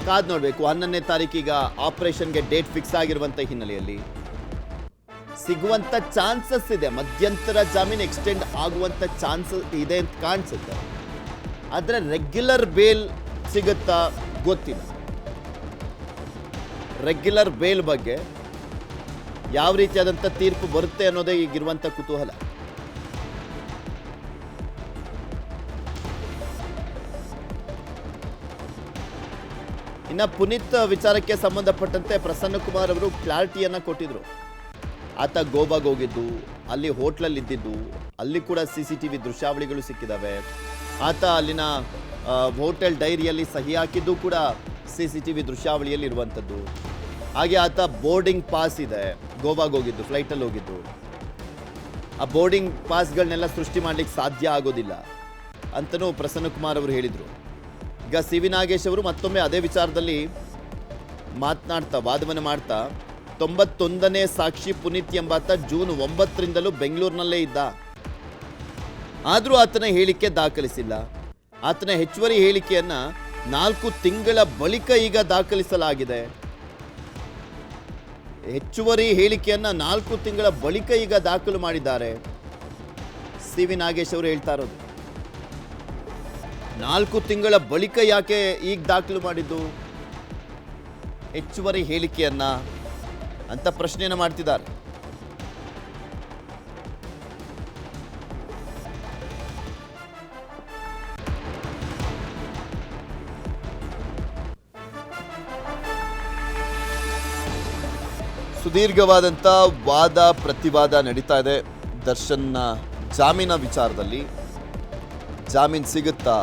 ಕಾದ್ ನೋಡಬೇಕು. 11ನೇ ತಾರೀಕೀಗ ಆಪರೇಷನ್ಗೆ ಡೇಟ್ ಫಿಕ್ಸ್ ಆಗಿರುವಂಥ ಹಿನ್ನೆಲೆಯಲ್ಲಿ ಸಿಗುವಂಥ ಚಾನ್ಸಸ್ ಇದೆ. ಮಧ್ಯಂತರ ಜಾಮೀನು ಎಕ್ಸ್ಟೆಂಡ್ ಆಗುವಂಥ ಚಾನ್ಸಸ್ ಇದೆ ಅಂತ ಕಾಣಿಸುತ್ತೆ. ಆದರೆ ರೆಗ್ಯುಲರ್ ಬೇಲ್ ಸಿಗುತ್ತಾ ಗೊತ್ತಿಲ್ಲ. ರೆಗ್ಯುಲರ್ ಬೇಲ್ ಬಗ್ಗೆ ಯಾವ ರೀತಿಯಾದಂಥ ತೀರ್ಪು ಬರುತ್ತೆ ಅನ್ನೋದೇ ಈಗಿರುವಂಥ ಕುತೂಹಲ. ಇನ್ನು ಪುನೀತ್ ವಿಚಾರಕ್ಕೆ ಸಂಬಂಧಪಟ್ಟಂತೆ ಪ್ರಸನ್ನ ಕುಮಾರ್ ಅವರು ಕ್ಲಾರಿಟಿಯನ್ನು ಕೊಟ್ಟಿದ್ರು. ಆತ ಗೋವಾಗೆ ಹೋಗಿದ್ದು, ಅಲ್ಲಿ ಹೋಟ್ಲಲ್ಲಿ ಇದ್ದಿದ್ದು, ಅಲ್ಲಿ ಕೂಡ CCTV ದೃಶ್ಯಾವಳಿಗಳು ಸಿಕ್ಕಿದ್ದಾವೆ. ಆತ ಅಲ್ಲಿನ ಹೋಟೆಲ್ ಡೈರಿಯಲ್ಲಿ ಸಹಿ ಹಾಕಿದ್ದು ಕೂಡ CCTV ದೃಶ್ಯಾವಳಿಯಲ್ಲಿ ಇರುವಂಥದ್ದು. ಹಾಗೆ ಆತ ಬೋರ್ಡಿಂಗ್ ಪಾಸ್ ಇದೆ, ಗೋವಾಗೆ ಹೋಗಿದ್ದು, ಫ್ಲೈಟಲ್ಲಿ ಹೋಗಿದ್ದು. ಆ ಬೋರ್ಡಿಂಗ್ ಪಾಸ್ಗಳನ್ನೆಲ್ಲ ಸೃಷ್ಟಿ ಮಾಡಲಿಕ್ಕೆ ಸಾಧ್ಯ ಆಗೋದಿಲ್ಲ ಅಂತಲೂ ಪ್ರಸನ್ನ ಕುಮಾರ್ ಅವರು ಹೇಳಿದರು. ಈಗ ಸಿ ವಿ ನಾಗೇಶ್ ಅವರು ಮತ್ತೊಮ್ಮೆ ಅದೇ ವಿಚಾರದಲ್ಲಿ ಮಾತನಾಡ್ತಾ ವಾದವನ್ನು ಮಾಡ್ತಾ 91ನೇ ಸಾಕ್ಷಿ ಪುನೀತ್ ಎಂಬಾತ ಜೂನ್ 9ರಿಂದಲೂ ಬೆಂಗಳೂರಿನಲ್ಲೇ ಇದ್ದ, ಆದರೂ ಆತನ ಹೇಳಿಕೆ ದಾಖಲಿಸಿಲ್ಲ. ಆತನ ಹೆಚ್ಚುವರಿ ಹೇಳಿಕೆಯನ್ನು 4 ತಿಂಗಳ ಬಳಿಕ ಈಗ ದಾಖಲಿಸಲಾಗಿದೆ. ಹೆಚ್ಚುವರಿ ಹೇಳಿಕೆಯನ್ನು 4 ತಿಂಗಳ ಬಳಿಕ ಈಗ ದಾಖಲು ಮಾಡಿದ್ದಾರೆ ಸಿ ವಿ ನಾಗೇಶ್ ಅವರು ಹೇಳ್ತಾ ಇರೋದು. 4 ತಿಂಗಳ ಬಳಿಕ ಯಾಕೆ ಈಗ ದಾಖಲು ಮಾಡಿದ್ದು ಹೆಚ್ಚುವರಿ ಹೇಳಿಕೆಯನ್ನ ಅಂತ ಪ್ರಶ್ನೆಯನ್ನು ಮಾಡ್ತಿದ್ದಾರೆ. ಸುದೀರ್ಘವಾದಂಥ ವಾದ ಪ್ರತಿವಾದ ನಡೀತಾ ಇದೆ ದರ್ಶನ್ನ ಜಾಮೀನ ವಿಚಾರದಲ್ಲಿ. ಜಾಮೀನು ಸಿಗುತ್ತಾ,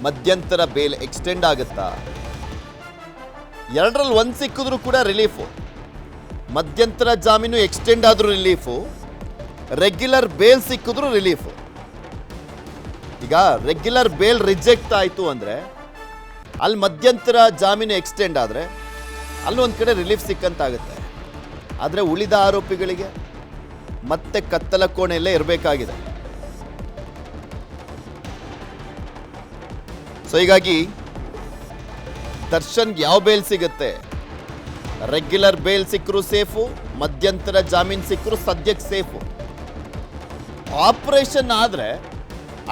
ಮಧ್ಯಂತರ ಬೇಲ್ ಎಕ್ಸ್ಟೆಂಡ್ ಆಗುತ್ತಾ? ಎರಡರಲ್ಲಿ ಒಂದು ಸಿಕ್ಕಿದ್ರೂ ಕೂಡ ರಿಲೀಫು. ಮಧ್ಯಂತರ ಜಾಮೀನು ಎಕ್ಸ್ಟೆಂಡ್ ಆದರೂ ರಿಲೀಫು, ರೆಗ್ಯುಲರ್ ಬೇಲ್ ಸಿಕ್ಕಿದ್ರೂ ರಿಲೀಫು. ಈಗ ರೆಗ್ಯುಲರ್ ಬೇಲ್ ರಿಜೆಕ್ಟ್ ಆಯಿತು ಅಂದರೆ ಅಲ್ಲಿ ಮಧ್ಯಂತರ ಜಾಮೀನು ಎಕ್ಸ್ಟೆಂಡ್ ಆದರೆ ಅಲ್ಲೊಂದು ಕಡೆ ರಿಲೀಫ್ ಸಿಕ್ಕಂತಾಗುತ್ತೆ. ಆದರೆ ಉಳಿದ ಆರೋಪಿಗಳಿಗೆ ಮತ್ತೆ ಕತ್ತಲ ಕೋಣೆಯಲ್ಲೇ ಇರಬೇಕಾಗಿದೆ. ಸೊ ಹೀಗಾಗಿ ದರ್ಶನ್ಗೆ ಯಾವ ಬೇಲ್ ಸಿಗುತ್ತೆ? ರೆಗ್ಯುಲರ್ ಬೇಲ್ ಸಿಕ್ಕರೂ ಸೇಫು, ಮಧ್ಯಂತರ ಜಾಮೀನು ಸಿಕ್ಕರೂ ಸದ್ಯಕ್ಕೆ ಸೇಫು. ಆಪರೇಷನ್ ಆದರೆ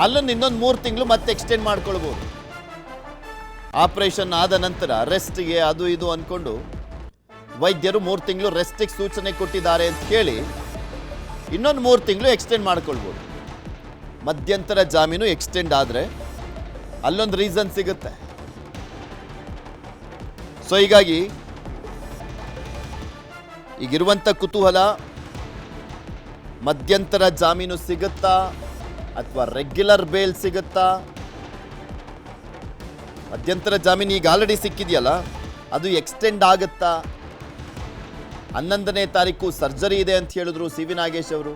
ಅಲ್ಲನ್ನು ಇನ್ನೊಂದು 3 ತಿಂಗಳು ಮತ್ತೆ ಎಕ್ಸ್ಟೆಂಡ್ ಮಾಡ್ಕೊಳ್ಬೋದು. ಆಪರೇಷನ್ ಆದ ನಂತರ ರೆಸ್ಟ್ಗೆ ಅದು ಇದು ಅಂದ್ಕೊಂಡು ವೈದ್ಯರು 3 ತಿಂಗಳು ರೆಸ್ಟಿಗೆ ಸೂಚನೆ ಕೊಟ್ಟಿದ್ದಾರೆ ಅಂತ ಹೇಳಿ ಇನ್ನೊಂದು 3 ತಿಂಗಳು ಎಕ್ಸ್ಟೆಂಡ್ ಮಾಡ್ಕೊಳ್ಬೋದು. ಮಧ್ಯಂತರ ಜಾಮೀನು ಎಕ್ಸ್ಟೆಂಡ್ ಆದರೆ ಅಲ್ಲೊಂದು ರೀಸನ್ ಸಿಗುತ್ತೆ. ಸೊ ಹೀಗಾಗಿ ಈಗಿರುವಂಥ ಕುತೂಹಲ, ಮಧ್ಯಂತರ ಜಾಮೀನು ಸಿಗುತ್ತಾ ಅಥವಾ ರೆಗ್ಯುಲರ್ ಬೇಲ್ ಸಿಗುತ್ತಾ? ಮಧ್ಯಂತರ ಜಾಮೀನು ಈಗ ಆಲ್ರೆಡಿ ಸಿಕ್ಕಿದೆಯಲ್ಲ, ಅದು ಎಕ್ಸ್ಟೆಂಡ್ ಆಗುತ್ತಾ? 11ನೇ ತಾರೀಕು ಸರ್ಜರಿ ಇದೆ ಅಂತ ಹೇಳಿದ್ರು ಸಿ ವಿ ನಾಗೇಶ್ ಅವರು.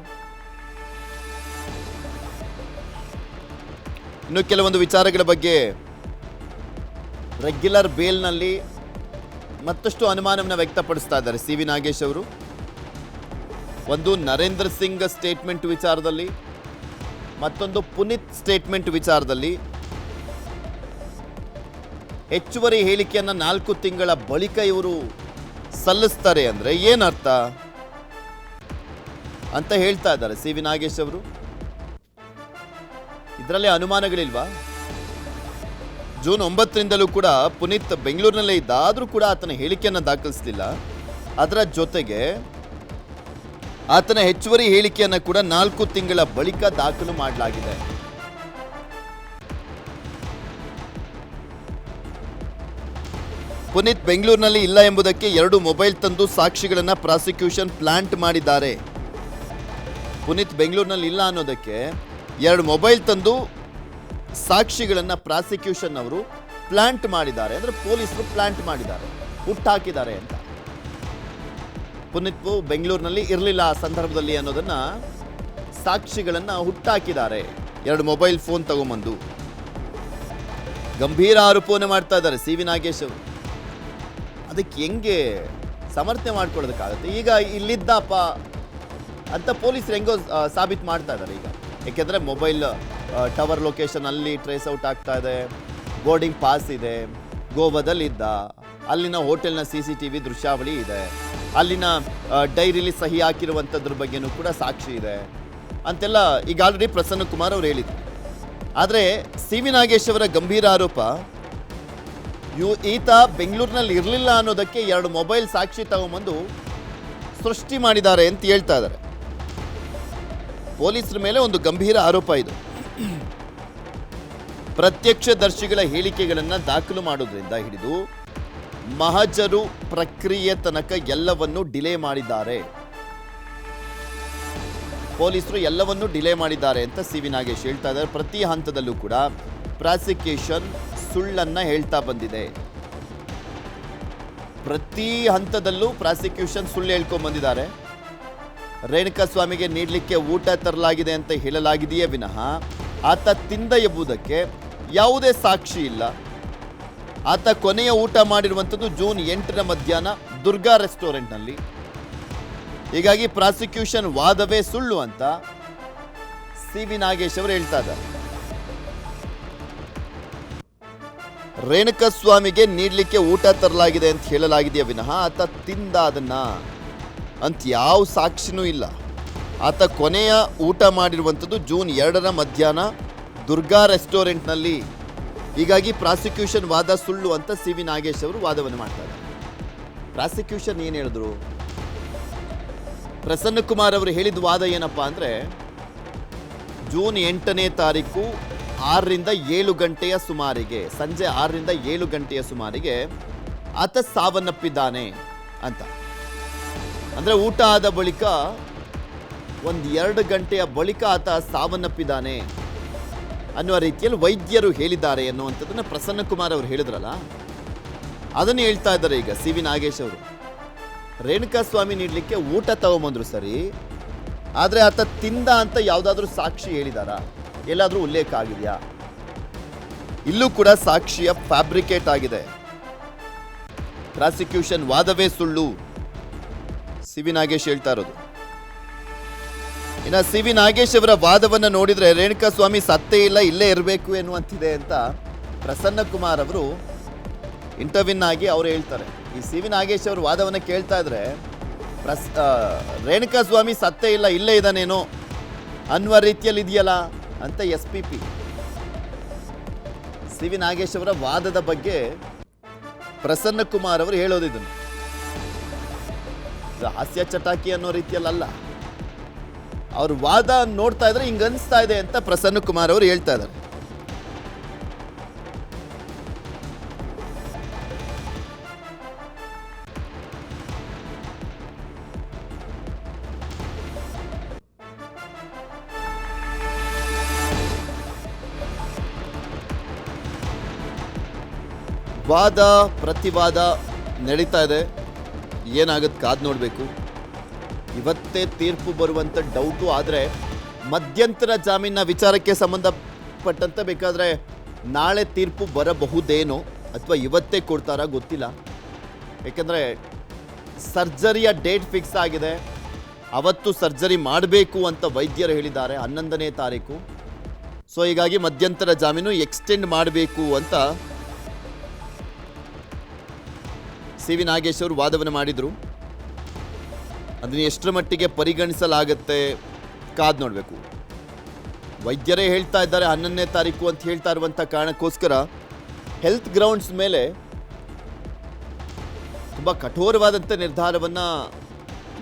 ಇನ್ನು ಕೆಲವೊಂದು ವಿಚಾರಗಳ ಬಗ್ಗೆ ರೆಗ್ಯುಲರ್ ಬೇಲ್ನಲ್ಲಿ ಮತ್ತಷ್ಟು ಅನುಮಾನವನ್ನು ವ್ಯಕ್ತಪಡಿಸ್ತಾ ಇದ್ದಾರೆ ಸಿ ವಿ ನಾಗೇಶ್ ಅವರು. ಒಂದು ನರೇಂದ್ರ ಸಿಂಗ್ ಸ್ಟೇಟ್ಮೆಂಟ್ ವಿಚಾರದಲ್ಲಿ, ಮತ್ತೊಂದು ಪುನೀತ್ ಸ್ಟೇಟ್ಮೆಂಟ್ ವಿಚಾರದಲ್ಲಿ ಹೆಚ್ಚುವರಿ ಹೇಳಿಕೆಯನ್ನು 4 ತಿಂಗಳ ಬಳಿಕ ಇವರು ಸಲ್ಲಿಸ್ತಾರೆ ಅಂದರೆ ಏನರ್ಥ ಅಂತ ಹೇಳ್ತಾ ಇದ್ದಾರೆ ಸಿ ವಿ ನಾಗೇಶ್ ಅವರು. ಇದರಲ್ಲಿ ಅನುಮಾನಗಳಿಲ್ವಾ? ಜೂನ್ 9ರಿಂದಲೂ ಕೂಡ ಪುನೀತ್ ಬೆಂಗಳೂರಿನಲ್ಲೇ ಇದ್ದ, ಆದರೂ ಕೂಡ ಆತನ ಹೇಳಿಕೆಯನ್ನು ದಾಖಲಿಸಲಿಲ್ಲ. ಅದರ ಜೊತೆಗೆ ಆತನ ಹೆಚ್ಚುವರಿ ಹೇಳಿಕೆಯನ್ನು ಕೂಡ 4 ತಿಂಗಳ ಬಳಿಕ ದಾಖಲು ಮಾಡಲಾಗಿದೆ. ಪುನೀತ್ ಬೆಂಗಳೂರಿನಲ್ಲಿ ಇಲ್ಲ ಎಂಬುದಕ್ಕೆ 2 ಮೊಬೈಲ್ ತಂದು ಸಾಕ್ಷಿಗಳನ್ನು ಪ್ರಾಸಿಕ್ಯೂಷನ್ ಪ್ಲಾಂಟ್ ಮಾಡಿದ್ದಾರೆ. ಪುನೀತ್ ಬೆಂಗಳೂರಿನಲ್ಲಿ ಇಲ್ಲ ಅನ್ನೋದಕ್ಕೆ 2 ಮೊಬೈಲ್ ತಂದು ಸಾಕ್ಷಿಗಳನ್ನು ಪ್ರಾಸಿಕ್ಯೂಷನ್ ಅವರು ಪ್ಲಾಂಟ್ ಮಾಡಿದ್ದಾರೆ. ಅಂದರೆ ಪೊಲೀಸರು ಪ್ಲಾಂಟ್ ಮಾಡಿದ್ದಾರೆ, ಹುಟ್ಟಾಕಿದ್ದಾರೆ ಅಂತ. ಪುನೀತ್ ಬೆಂಗಳೂರಿನಲ್ಲಿ ಇರಲಿಲ್ಲ ಆ ಸಂದರ್ಭದಲ್ಲಿ ಅನ್ನೋದನ್ನ ಸಾಕ್ಷಿಗಳನ್ನು ಹುಟ್ಟಾಕಿದ್ದಾರೆ. 2 ಮೊಬೈಲ್ ಫೋನ್ ತಗೊಂಬಂದು ಗಂಭೀರ ಆರೋಪವನ್ನು ಮಾಡ್ತಾ ಇದ್ದಾರೆ ಸಿ ವಿ ನಾಗೇಶ್ ಅವರು. ಅದಕ್ಕೆ ಹೆಂಗೆ ಸಮರ್ಥನೆ ಮಾಡ್ಕೊಳ್ಳೋದಕ್ಕಾಗುತ್ತೆ? ಈಗ ಇಲ್ಲಿದ್ದಪ್ಪ ಅಂತ ಪೊಲೀಸರು ಹೆಂಗೋ ಸಾಬೀತು ಮಾಡ್ತಾ ಇದ್ದಾರೆ ಈಗ. ಯಾಕೆಂದರೆ ಮೊಬೈಲ್ ಟವರ್ ಲೊಕೇಶನ್ ಅಲ್ಲಿ ಟ್ರೇಸ್ ಔಟ್ ಆಗ್ತಾ ಇದೆ, ಬೋರ್ಡಿಂಗ್ ಪಾಸ್ ಇದೆ, ಗೋವಾದಲ್ಲಿದ್ದ, ಅಲ್ಲಿನ ಹೋಟೆಲ್ನ CCTV ದೃಶ್ಯಾವಳಿ ಇದೆ, ಅಲ್ಲಿನ ಡೈರಿಲಿ ಸಹಿ ಹಾಕಿರುವಂಥದ್ರ ಬಗ್ಗೆನೂ ಕೂಡ ಸಾಕ್ಷಿ ಇದೆ ಅಂತೆಲ್ಲ ಈಗ ಆಲ್ರೆಡಿ ಪ್ರಸನ್ನ ಕುಮಾರ್ ಅವರು ಹೇಳಿದರು. ಆದರೆ ಸಿ ವಿ ನಾಗೇಶ್ ಅವರ ಗಂಭೀರ ಆರೋಪ, ಈತ ಬೆಂಗಳೂರಿನಲ್ಲಿ ಇರಲಿಲ್ಲ ಅನ್ನೋದಕ್ಕೆ 2 ಮೊಬೈಲ್ ಸಾಕ್ಷಿ ತಗೊಂಬಂದು ಸೃಷ್ಟಿ ಮಾಡಿದ್ದಾರೆ ಅಂತ ಹೇಳ್ತಾ ಇದ್ದಾರೆ. ಪೊಲೀಸರ ಮೇಲೆ ಒಂದು ಗಂಭೀರ ಆರೋಪ ಇದು. ಪ್ರತ್ಯಕ್ಷದರ್ಶಿಗಳ ಹೇಳಿಕೆಗಳನ್ನು ದಾಖಲು ಮಾಡೋದ್ರಿಂದ ಹಿಡಿದು ಮಹಜರು ಪ್ರಕ್ರಿಯೆ ತನಕ ಎಲ್ಲವನ್ನೂ ಡಿಲೇ ಮಾಡಿದ್ದಾರೆ. ಪೊಲೀಸರು ಎಲ್ಲವನ್ನೂ ಡಿಲೇ ಮಾಡಿದ್ದಾರೆ ಅಂತ ಸಿ ವಿ ನಾಗೇಶ್ ಹೇಳ್ತಾ ಇದ್ದಾರೆ. ಪ್ರತಿ ಹಂತದಲ್ಲೂ ಕೂಡ ಪ್ರಾಸಿಕ್ಯೂಷನ್ ಸುಳ್ಳನ್ನ ಹೇಳ್ತಾ ಬಂದಿದೆ. ಪ್ರತಿ ಹಂತದಲ್ಲೂ ಪ್ರಾಸಿಕ್ಯೂಷನ್ ಸುಳ್ಳು ಹೇಳ್ಕೊಂಡ್ ಬಂದಿದ್ದಾರೆ. ರೇಣುಕಾ ಸ್ವಾಮಿಗೆ ನೀಡಲಿಕ್ಕೆ ಊಟ ತರಲಾಗಿದೆ ಅಂತ ಹೇಳಲಾಗಿದೆಯೇ ವಿನಃ ಆತ ತಿಂದ ಎಂಬುದಕ್ಕೆ ಯಾವುದೇ ಸಾಕ್ಷಿ ಇಲ್ಲ. ಆತ ಕೊನೆಯ ಊಟ ಮಾಡಿರುವಂಥದ್ದು ಜೂನ್ 8ರ ಮಧ್ಯಾಹ್ನ ದುರ್ಗಾ ರೆಸ್ಟೋರೆಂಟ್ನಲ್ಲಿ. ಹೀಗಾಗಿ ಪ್ರಾಸಿಕ್ಯೂಷನ್ ವಾದವೇ ಸುಳ್ಳು ಅಂತ ಸಿ ವಿ ನಾಗೇಶ್ ಅವರು ಹೇಳ್ತಾ ಇದ್ದಾರೆ. ರೇಣುಕಾ ಸ್ವಾಮಿಗೆ ನೀಡಲಿಕ್ಕೆ ಊಟ ತರಲಾಗಿದೆ ಅಂತ ಹೇಳಲಾಗಿದೆಯೇ ವಿನಃ ಆತ ತಿಂದ ಅದನ್ನ ಅಂತ ಯಾವ ಸಾಕ್ಷಿನೂ ಇಲ್ಲ. ಆತ ಕೊನೆಯ ಊಟ ಮಾಡಿರುವಂಥದ್ದು ಜೂನ್ 2ರ ಮಧ್ಯಾಹ್ನ ದುರ್ಗಾ ರೆಸ್ಟೋರೆಂಟ್ನಲ್ಲಿ. ಹೀಗಾಗಿ ಪ್ರಾಸಿಕ್ಯೂಷನ್ ವಾದ ಸುಳ್ಳು ಅಂತ ಸಿ ವಿ ನಾಗೇಶ್ ಅವರು ವಾದವನ್ನು ಮಾಡ್ತಾರೆ. ಪ್ರಾಸಿಕ್ಯೂಷನ್ ಏನು ಹೇಳಿದ್ರು? ಪ್ರಸನ್ನ ಕುಮಾರ್ ಅವರು ಹೇಳಿದ ವಾದ ಏನಪ್ಪಾ ಅಂದರೆ, ಜೂನ್ 8ನೇ ತಾರೀಕು 6ರಿಂದ 7 ಗಂಟೆಯ ಸುಮಾರಿಗೆ, ಸಂಜೆ 6ರಿಂದ 7 ಗಂಟೆಯ ಸುಮಾರಿಗೆ ಆತ ಸಾವನ್ನಪ್ಪಿದ್ದಾನೆ ಅಂತ. ಅಂದರೆ ಊಟ ಆದ ಬಳಿಕ 1-2 ಗಂಟೆಯ ಬಳಿಕ ಆತ ಸಾವನ್ನಪ್ಪಿದ್ದಾನೆ ಅನ್ನುವ ರೀತಿಯಲ್ಲಿ ವೈದ್ಯರು ಹೇಳಿದ್ದಾರೆ ಅನ್ನುವಂಥದ್ದನ್ನು ಪ್ರಸನ್ನ ಕುಮಾರ್ ಅವರು ಹೇಳಿದ್ರಲ್ಲ, ಅದನ್ನು ಹೇಳ್ತಾ ಇದ್ದಾರೆ ಈಗ ಸಿ ವಿ ನಾಗೇಶ್ ಅವರು. ರೇಣುಕಾ ಸ್ವಾಮಿ ನೀಡಲಿಕ್ಕೆ ಊಟ ತಗೊಂಬಂದ್ರು ಸರಿ, ಆದರೆ ಆತ ತಿಂದ ಅಂತ ಯಾವುದಾದ್ರೂ ಸಾಕ್ಷಿ ಹೇಳಿದಾರಾ? ಎಲ್ಲಾದರೂ ಉಲ್ಲೇಖ ಆಗಿದೆಯಾ? ಇಲ್ಲೂ ಕೂಡ ಸಾಕ್ಷಿಯ ಫ್ಯಾಬ್ರಿಕೇಟ್ ಆಗಿದೆ. ಪ್ರಾಸಿಕ್ಯೂಷನ್ ವಾದವೇ ಸುಳ್ಳು ಸಿ ವಿ ನಾಗೇಶ್ ಹೇಳ್ತಾ ಇರೋದು. ಇನ್ನು ಸಿ ವಿ ನಾಗೇಶ್ ಅವರ ವಾದವನ್ನು ನೋಡಿದ್ರೆ ರೇಣುಕಾ ಸ್ವಾಮಿ ಸತ್ತೇ ಇಲ್ಲ, ಇಲ್ಲೇ ಇರಬೇಕು ಎನ್ನುವಂತಿದೆ ಅಂತ ಪ್ರಸನ್ನ ಕುಮಾರ್ ಅವರು ಇಂಟರ್ವ್ಯೂನ್ ಆಗಿ ಅವರು ಹೇಳ್ತಾರೆ. ಈ ಸಿ ವಿ ನಾಗೇಶ್ ಅವರ ವಾದವನ್ನು ಕೇಳ್ತಾ ಇದ್ರೆ ರೇಣುಕಾ ಸ್ವಾಮಿ ಸತ್ತೇ ಇಲ್ಲ, ಇಲ್ಲೇ ಇದ್ದಾನೇನೋ ಅನ್ನುವ ರೀತಿಯಲ್ಲಿ ಇದೆಯಲ್ಲ ಅಂತ SPP ಸಿ ವಿ ನಾಗೇಶ್ ಅವರ ವಾದದ ಬಗ್ಗೆ ಪ್ರಸನ್ನ ಕುಮಾರ್ ಅವರು ಹೇಳೋದಿದ್ದನ್ನು ಹಾಸ್ಯ ಚಟಾಕಿ ಅನ್ನೋ ರೀತಿಯಲ್ಲ. ಅವ್ರ ವಾದ ನೋಡ್ತಾ ಇದ್ರೆ ಹಿಂಗ ಅನಿಸ್ತಾ ಇದೆ ಅಂತ ಪ್ರಸನ್ನ ಕುಮಾರ್ ಅವರು ಹೇಳ್ತಾ ಇದ್ದಾರೆ. ವಾದ ಪ್ರತಿವಾದ ನಡೀತಾ ಇದೆ. ಏನಾಗುತ್ತೆ ಕಾದು ನೋಡಬೇಕು. ಇವತ್ತೇ ತೀರ್ಪು ಬರುವಂಥ ಡೌಟು. ಆದರೆ ಮಧ್ಯಂತರ ಜಾಮೀನಿನ ವಿಚಾರಕ್ಕೆ ಸಂಬಂಧಪಟ್ಟಂತೆ ಬೇಕಾದರೆ ನಾಳೆ ತೀರ್ಪು ಬರಬಹುದೇನೋ ಅಥವಾ ಇವತ್ತೇ ಕೊಡ್ತಾರಾ ಗೊತ್ತಿಲ್ಲ. ಯಾಕೆಂದರೆ ಸರ್ಜರಿಯ ಡೇಟ್ ಫಿಕ್ಸ್ ಆಗಿದೆ. ಅವತ್ತು ಸರ್ಜರಿ ಮಾಡಬೇಕು ಅಂತ ವೈದ್ಯರು ಹೇಳಿದ್ದಾರೆ, 11ನೇ ತಾರೀಕು. ಸೊ ಹೀಗಾಗಿ ಮಧ್ಯಂತರ ಜಾಮೀನು ಎಕ್ಸ್ಟೆಂಡ್ ಮಾಡಬೇಕು ಅಂತ ಸಿ ವಿ ನಾಗೇಶ್ ಅವರು ವಾದವನ್ನು ಮಾಡಿದರು. ಅದನ್ನು ಎಷ್ಟರ ಮಟ್ಟಿಗೆ ಪರಿಗಣಿಸಲಾಗತ್ತೆ ಕಾದು ನೋಡಬೇಕು. ವೈದ್ಯರೇ ಹೇಳ್ತಾ ಇದ್ದಾರೆ 11ನೇ ತಾರೀಕು ಅಂತ ಹೇಳ್ತಾ ಇರುವಂಥ ಕಾರಣಕ್ಕೋಸ್ಕರ ಹೆಲ್ತ್ ಗ್ರೌಂಡ್ಸ್ ಮೇಲೆ ತುಂಬ ಕಠೋರವಾದಂಥ ನಿರ್ಧಾರವನ್ನು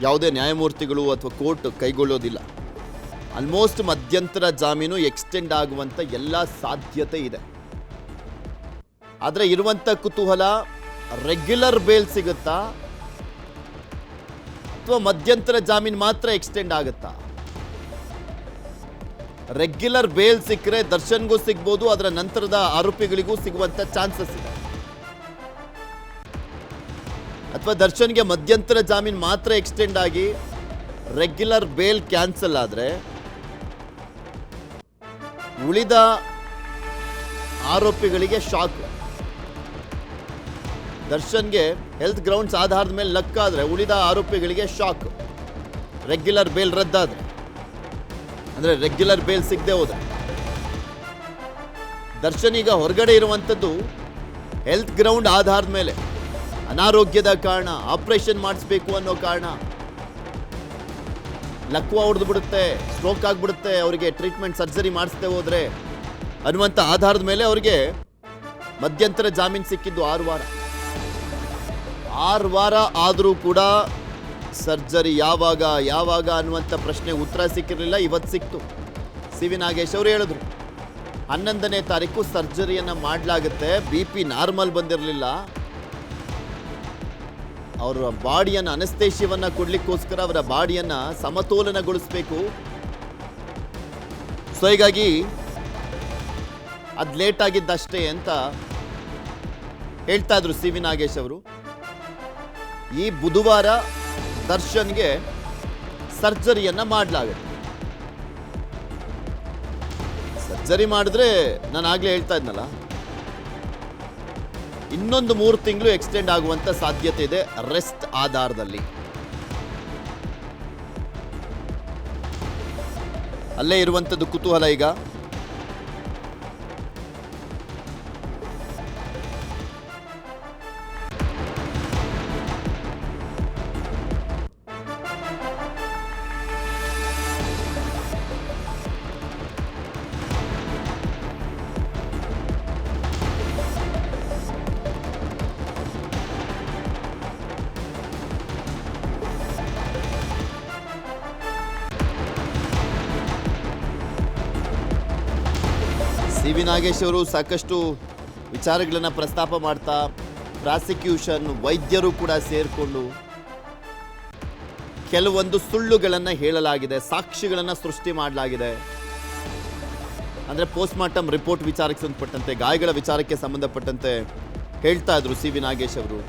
ಯಾವುದೇ ನ್ಯಾಯಮೂರ್ತಿಗಳು ಅಥವಾ ಕೋರ್ಟ್ ಕೈಗೊಳ್ಳೋದಿಲ್ಲ. ಆಲ್ಮೋಸ್ಟ್ ಮಧ್ಯಂತರ ಜಾಮೀನು ಎಕ್ಸ್ಟೆಂಡ್ ಆಗುವಂಥ ಎಲ್ಲ ಸಾಧ್ಯತೆ ಇದೆ. ಆದರೆ ಇರುವಂಥ ಕುತೂಹಲ, ರೆಗ್ಯುಲರ್ ಬೇಲ್ ಸಿಗುತ್ತಾ ಅಥವಾ ಮಧ್ಯಂತರ ಜಾಮೀನು ಮಾತ್ರ ಎಕ್ಸ್ಟೆಂಡ್ ಆಗುತ್ತಾ? ರೆಗ್ಯುಲರ್ ಬೇಲ್ ಸಿಕ್ಕರೆ ದರ್ಶನ್ಗೂ ಸಿಗ್ಬೋದು, ಅದರ ನಂತರದ ಆರೋಪಿಗಳಿಗೂ ಸಿಗುವಂಥ ಚಾನ್ಸಸ್ ಇದೆ. ಅಥವಾ ದರ್ಶನ್ಗೆ ಮಧ್ಯಂತರ ಜಾಮೀನು ಮಾತ್ರ ಎಕ್ಸ್ಟೆಂಡ್ ಆಗಿ ರೆಗ್ಯುಲರ್ ಬೇಲ್ ಕ್ಯಾನ್ಸಲ್ ಆದರೆ ಉಳಿದ ಆರೋಪಿಗಳಿಗೆ ಶಾಕ್. ದರ್ಶನ್ಗೆ ಹೆಲ್ತ್ ಗ್ರೌಂಡ್ಸ್ ಆಧಾರದ ಮೇಲೆ ಲಕ್ ಆದರೆ ಉಳಿದ ಆರೋಪಿಗಳಿಗೆ ಶಾಕ್. ರೆಗ್ಯುಲರ್ ಬೇಲ್ ರದ್ದಾದರೆ, ಅಂದರೆ ರೆಗ್ಯುಲರ್ ಬೇಲ್ ಸಿಗದೆ ಹೋದ್ರೆ. ದರ್ಶನ್ ಈಗ ಹೊರಗಡೆ ಇರುವಂಥದ್ದು ಹೆಲ್ತ್ ಗ್ರೌಂಡ್ ಆಧಾರದ ಮೇಲೆ, ಅನಾರೋಗ್ಯದ ಕಾರಣ, ಆಪರೇಷನ್ ಮಾಡಿಸ್ಬೇಕು ಅನ್ನೋ ಕಾರಣ, ಲಕ್ವ ಹೊಡೆದು ಬಿಡುತ್ತೆ, ಸ್ಟ್ರೋಕ್ ಆಗಿಬಿಡುತ್ತೆ, ಅವರಿಗೆ ಟ್ರೀಟ್ಮೆಂಟ್ ಸರ್ಜರಿ ಮಾಡಿಸ್ದೆ ಹೋದ್ರೆ ಅನ್ನುವಂಥ ಆಧಾರದ ಮೇಲೆ ಅವರಿಗೆ ಮಧ್ಯಂತರ ಜಾಮೀನು ಸಿಕ್ಕಿದ್ದು 6 ವಾರ. 6 ವಾರ ಆದರೂ ಕೂಡ ಸರ್ಜರಿ ಯಾವಾಗ ಅನ್ನುವಂಥ ಪ್ರಶ್ನೆ ಉತ್ತರ ಸಿಕ್ಕಿರಲಿಲ್ಲ. ಇವತ್ತು ಸಿಕ್ತು. ಸಿ ವಿ ನಾಗೇಶ್ ಅವರು ಹೇಳಿದ್ರು 11ನೇ ತಾರೀಕು ಸರ್ಜರಿಯನ್ನು ಮಾಡಲಾಗುತ್ತೆ. BP ನಾರ್ಮಲ್ ಬಂದಿರಲಿಲ್ಲ, ಅವರ ಬಾಡಿಯನ್ನು ಅನಸ್ತೇಶಿಯವನ್ನು ಕೊಡ್ಲಿಕ್ಕೋಸ್ಕರ ಅವರ ಬಾಡಿಯನ್ನು ಸಮತೋಲನಗೊಳಿಸಬೇಕು. ಸೊ ಹೀಗಾಗಿ ಅದು ಲೇಟ್ ಆಗಿದ್ದಷ್ಟೇ ಅಂತ ಹೇಳ್ತಾ ಇದ್ರು ಸಿ ವಿ ನಾಗೇಶ್ ಅವರು. ಈ ಬುಧವಾರ ದರ್ಶನ್ಗೆ ಸರ್ಜರಿಯನ್ನು ಮಾಡಲಾಗುತ್ತೆ. ಸರ್ಜರಿ ಮಾಡಿದ್ರೆ ನಾನು ಆಗಲೇ ಹೇಳ್ತಾ ಇದ್ನಲ್ಲ, ಇನ್ನೊಂದು 3 ತಿಂಗಳು ಎಕ್ಸ್ಟೆಂಡ್ ಆಗುವಂತ ಸಾಧ್ಯತೆ ಇದೆ ರೆಸ್ಟ್ ಆಧಾರದಲ್ಲಿ. ಅಲ್ಲೇ ಇರುವಂತದ್ದು ಕುತೂಹಲ ಈಗ. ಸಿ ವಿ ನಾಗೇಶ್ ಅವರು ಸಾಕಷ್ಟು ವಿಚಾರಗಳನ್ನು ಪ್ರಸ್ತಾಪ ಮಾಡ್ತಾ, ಪ್ರಾಸಿಕ್ಯೂಷನ್, ವೈದ್ಯರು ಕೂಡ ಸೇರಿಕೊಂಡು ಕೆಲವೊಂದು ಸುಳ್ಳುಗಳನ್ನು ಹೇಳಲಾಗಿದೆ, ಸಾಕ್ಷಿಗಳನ್ನು ಸೃಷ್ಟಿ ಮಾಡಲಾಗಿದೆ. ಅಂದರೆ ಪೋಸ್ಟ್ ಮಾರ್ಟಮ್ ರಿಪೋರ್ಟ್ ವಿಚಾರಕ್ಕೆ ಸಂಬಂಧಪಟ್ಟಂತೆ, ಗಾಯಗಳ ವಿಚಾರಕ್ಕೆ ಸಂಬಂಧಪಟ್ಟಂತೆ ಹೇಳ್ತಾ ಇದ್ರು ಸಿ ವಿ ನಾಗೇಶ್ ಅವರು.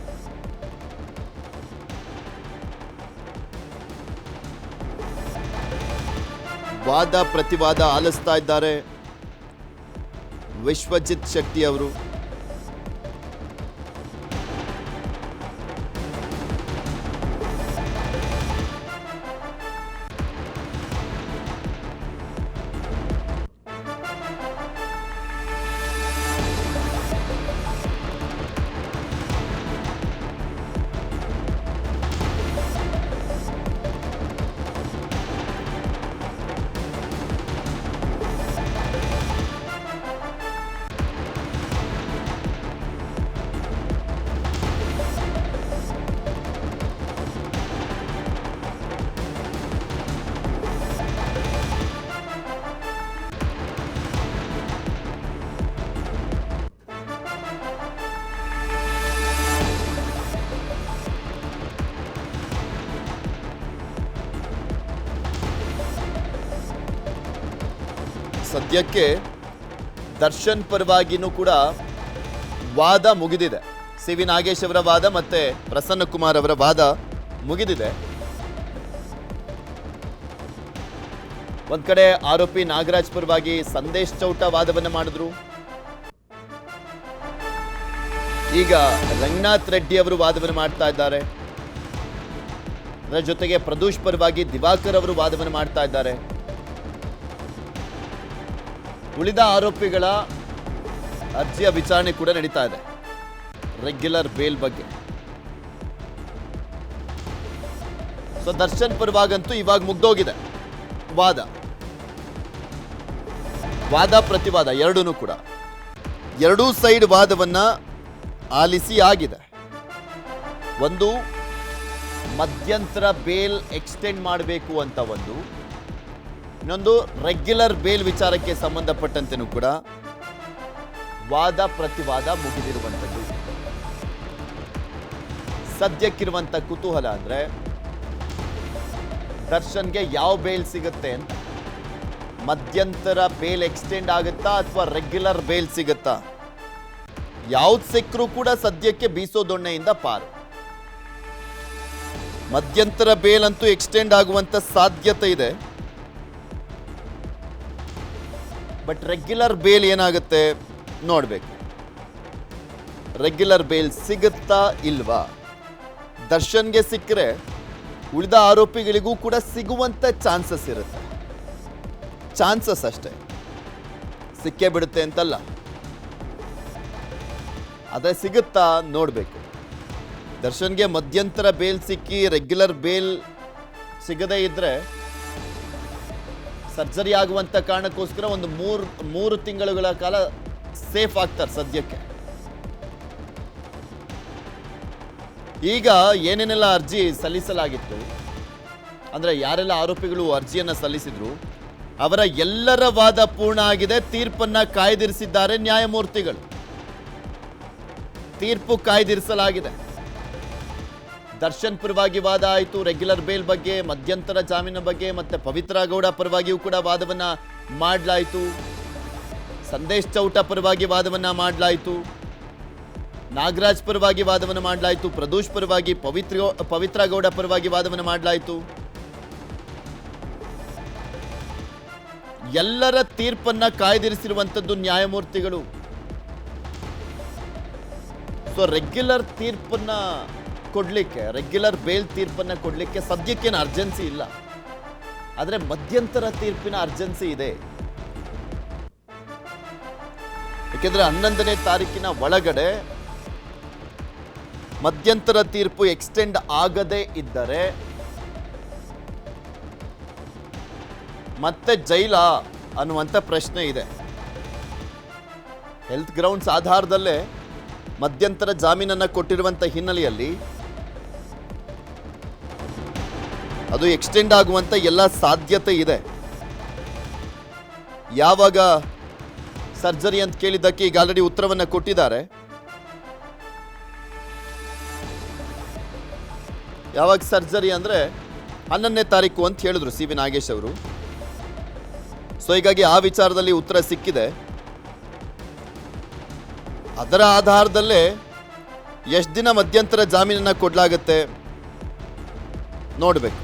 ವಾದ ಪ್ರತಿವಾದ ಆಲಿಸ್ತಾ ಇದ್ದಾರೆ ವಿಶ್ವಜಿತ್ ಶೆಟ್ಟಿ ಅವರು. ಸದ್ಯಕ್ಕೆ ದರ್ಶನ್ ಪರವಾಗಿನೂ ಕೂಡ ವಾದ ಮುಗಿದಿದೆ. ಸಿ ವಿ ನಾಗೇಶ್ ಅವರ ವಾದ ಮತ್ತೆ ಪ್ರಸನ್ನ ಕುಮಾರ್ ಅವರ ವಾದ ಮುಗಿದಿದೆ. ಒಂದ್ ಕಡೆ ಆರೋಪಿ ನಾಗರಾಜ್ ಪರವಾಗಿ ಸಂದೇಶ್ ಚೌಟ ವಾದವನ್ನು ಮಾಡಿದ್ರು. ಈಗ ರಂಗನಾಥ್ ರೆಡ್ಡಿ ಅವರು ವಾದವನ್ನು ಮಾಡ್ತಾ ಇದ್ದಾರೆ. ಅದರ ಜೊತೆಗೆ ಪ್ರದೂಷ್ ಪರವಾಗಿ ದಿವಾಕರ್ ಅವರು ವಾದವನ್ನು ಮಾಡ್ತಾ ಇದ್ದಾರೆ. ಉಳಿದ ಆರೋಪಿಗಳ ಅರ್ಜಿಯ ವಿಚಾರಣೆ ಕೂಡ ನಡೀತಾ ಇದೆ ರೆಗ್ಯುಲರ್ ಬೇಲ್ ಬಗ್ಗೆ. ಸೊ ದರ್ಶನ್ ಪರವಾಗಂತೂ ಇವಾಗ ಮುಗ್ದೋಗಿದೆ ವಾದ ಪ್ರತಿವಾದ ಎರಡೂ ಕೂಡ. ಎರಡೂ ಸೈಡ್ ವಾದವನ್ನ ಆಲಿಸಿ ಆಗಿದೆ. ಒಂದು, ಮಧ್ಯಂತರ ಬೇಲ್ ಎಕ್ಸ್ಟೆಂಡ್ ಮಾಡಬೇಕು ಅಂತ ಒಂದು, ಇನ್ನೊಂದು ರೆಗ್ಯುಲರ್ ಬೇಲ್ ವಿಚಾರಕ್ಕೆ ಸಂಬಂಧಪಟ್ಟಂತೆನೂ ಕೂಡ ವಾದ ಪ್ರತಿವಾದ ಮುಗಿದಿರುವಂಥದ್ದು. ಸದ್ಯಕ್ಕಿರುವಂಥ ಕುತೂಹಲ ಅಂದರೆ ದರ್ಶನ್ಗೆ ಯಾವ ಬೇಲ್ ಸಿಗುತ್ತೆ ಅಂತ. ಮಧ್ಯಂತರ ಬೇಲ್ ಎಕ್ಸ್ಟೆಂಡ್ ಆಗುತ್ತಾ ಅಥವಾ ರೆಗ್ಯುಲರ್ ಬೇಲ್ ಸಿಗುತ್ತಾ? ಯಾವ್ದು ಸಿಕ್ಕರೂ ಕೂಡ ಸದ್ಯಕ್ಕೆ ಬೀಸೋ ದೊಣ್ಣೆಯಿಂದ ಪಾರು. ಮಧ್ಯಂತರ ಬೇಲ್ ಅಂತೂ ಎಕ್ಸ್ಟೆಂಡ್ ಆಗುವಂತ ಸಾಧ್ಯತೆ ಇದೆ. ಬಟ್ ರೆಗ್ಯುಲರ್ ಬೇಲ್ ಏನಾಗುತ್ತೆ ನೋಡಬೇಕು. ರೆಗ್ಯುಲರ್ ಬೇಲ್ ಸಿಗುತ್ತಾ ಇಲ್ವಾ? ದರ್ಶನ್ಗೆ ಸಿಕ್ಕರೆ ಉಳಿದ ಆರೋಪಿಗಳಿಗೂ ಕೂಡ ಸಿಗುವಂತ ಚಾನ್ಸಸ್ ಇರುತ್ತೆ. ಚಾನ್ಸಸ್ ಅಷ್ಟೇ, ಸಿಕ್ಕೇ ಬಿಡುತ್ತೆ ಅಂತಲ್ಲ. ಅದೇ ಸಿಗುತ್ತಾ ನೋಡಬೇಕು. ದರ್ಶನ್ಗೆ ಮಧ್ಯಂತರ ಬೇಲ್ ಸಿಕ್ಕಿ ರೆಗ್ಯುಲರ್ ಬೇಲ್ ಸಿಗದೇ ಇದ್ರೆ ಸರ್ಜರಿ ಆಗುವಂತ ಕಾರಣಕ್ಕೋಸ್ಕರ ಒಂದು ಮೂರು ತಿಂಗಳುಗಳ ಕಾಲ ಸೇಫ್ ಆಗ್ತಾರೆ ಸದ್ಯಕ್ಕೆ. ಈಗ ಏನೇನೆಲ್ಲ ಅರ್ಜಿ ಸಲ್ಲಿಸಲಾಗಿತ್ತು ಅಂದ್ರೆ ಯಾರೆಲ್ಲ ಆರೋಪಿಗಳು ಅರ್ಜಿಯನ್ನ ಸಲ್ಲಿಸಿದ್ರು ಅವರ ಎಲ್ಲರ ವಾದ ಪೂರ್ಣ ಆಗಿದೆ. ತೀರ್ಪನ್ನ ಕಾಯ್ದಿರಿಸಿದ್ದಾರೆ ನ್ಯಾಯಮೂರ್ತಿಗಳು. ತೀರ್ಪು ಕಾಯ್ದಿರಿಸಲಾಗಿದೆ. ದರ್ಶನ್ ಪರವಾಗಿ ವಾದ ಆಯಿತು, ರೆಗ್ಯುಲರ್ ಬೇಲ್ ಬಗ್ಗೆ, ಮಧ್ಯಂತರ ಜಾಮೀನು ಬಗ್ಗೆ, ಮತ್ತೆ ಪವಿತ್ರ ಗೌಡ ಪರವಾಗಿಯೂ ಕೂಡ ವಾದವನ್ನ ಮಾಡಲಾಯಿತು. ಸಂದೇಶ್ ಚೌಟ ಪರವಾಗಿ ವಾದವನ್ನ ಮಾಡಲಾಯಿತು. ನಾಗರಾಜ್ ಪರವಾಗಿ ವಾದವನ್ನು ಮಾಡಲಾಯಿತು. ಪ್ರದೋಷ್ ಪರವಾಗಿ, ಪವಿತ್ರ ಗೌಡ ಪರವಾಗಿ ವಾದವನ್ನು ಮಾಡಲಾಯಿತು. ಎಲ್ಲರ ತೀರ್ಪನ್ನ ಕಾಯ್ದಿರಿಸಿರುವಂತದ್ದು ನ್ಯಾಯಮೂರ್ತಿಗಳು. ಸೊ ರೆಗ್ಯುಲರ್ ತೀರ್ಪನ್ನ ಕೊಡ್ಲಿಕ್ಕೆ, ರೆಗ್ಯುಲರ್ ಬೇಲ್ ತೀರ್ಪನ್ನ ಕೊಡ್ಲಿಕ್ಕೆ ಸದ್ಯಕ್ಕೇನು ಅರ್ಜೆನ್ಸಿ ಇಲ್ಲ. ಆದರೆ ಮಧ್ಯಂತರ ತೀರ್ಪಿನ ಅರ್ಜೆನ್ಸಿ ಇದೆ. ಯಾಕೆಂದ್ರೆ 11ನೇ ತಾರೀಕಿನ ಒಳಗಡೆ ಮಧ್ಯಂತರ ತೀರ್ಪು ಎಕ್ಸ್ಟೆಂಡ್ ಆಗದೇ ಇದ್ದರೆ ಮತ್ತೆ ಜೈಲಾ ಅನ್ನುವಂಥ ಪ್ರಶ್ನೆ ಇದೆ. ಹೆಲ್ತ್ ಗ್ರೌಂಡ್ಸ್ ಆಧಾರದಲ್ಲೇ ಮಧ್ಯಂತರ ಜಾಮೀನನ್ನ ಕೊಟ್ಟಿರುವಂಥ ಹಿನ್ನೆಲೆಯಲ್ಲಿ ಅದು ಎಕ್ಸ್ಟೆಂಡ್ ಆಗುವಂತ ಎಲ್ಲ ಸಾಧ್ಯತೆ ಇದೆ. ಯಾವಾಗ ಸರ್ಜರಿ ಅಂತ ಕೇಳಿದ್ದಕ್ಕೆ ಈಗ ಆಲ್ರೆಡಿ ಉತ್ತರವನ್ನ ಕೊಟ್ಟಿದ್ದಾರೆ. ಯಾವಾಗ ಸರ್ಜರಿ ಅಂದ್ರೆ 11ನೇ ತಾರೀಕು ಅಂತ ಹೇಳಿದ್ರು ಸಿ ವಿ ನಾಗೇಶ್ ಅವರು. ಸೊ ಹೀಗಾಗಿ ಆ ವಿಚಾರದಲ್ಲಿ ಉತ್ತರ ಸಿಕ್ಕಿದೆ. ಅದರ ಆಧಾರದಲ್ಲೇ ಎಷ್ಟು ದಿನ ಮಧ್ಯಂತರ ಜಾಮೀನನ್ನ ಕೊಡಲಾಗುತ್ತೆ ನೋಡಬೇಕು.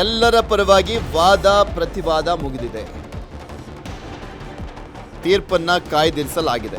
ಎಲ್ಲರ ಪರವಾಗಿ ವಾದ ಪ್ರತಿವಾದ ಮುಗಿದಿದೆ. ತೀರ್ಪನ್ನ ಕಾಯ್ದಿರಿಸಲಾಗಿದೆ.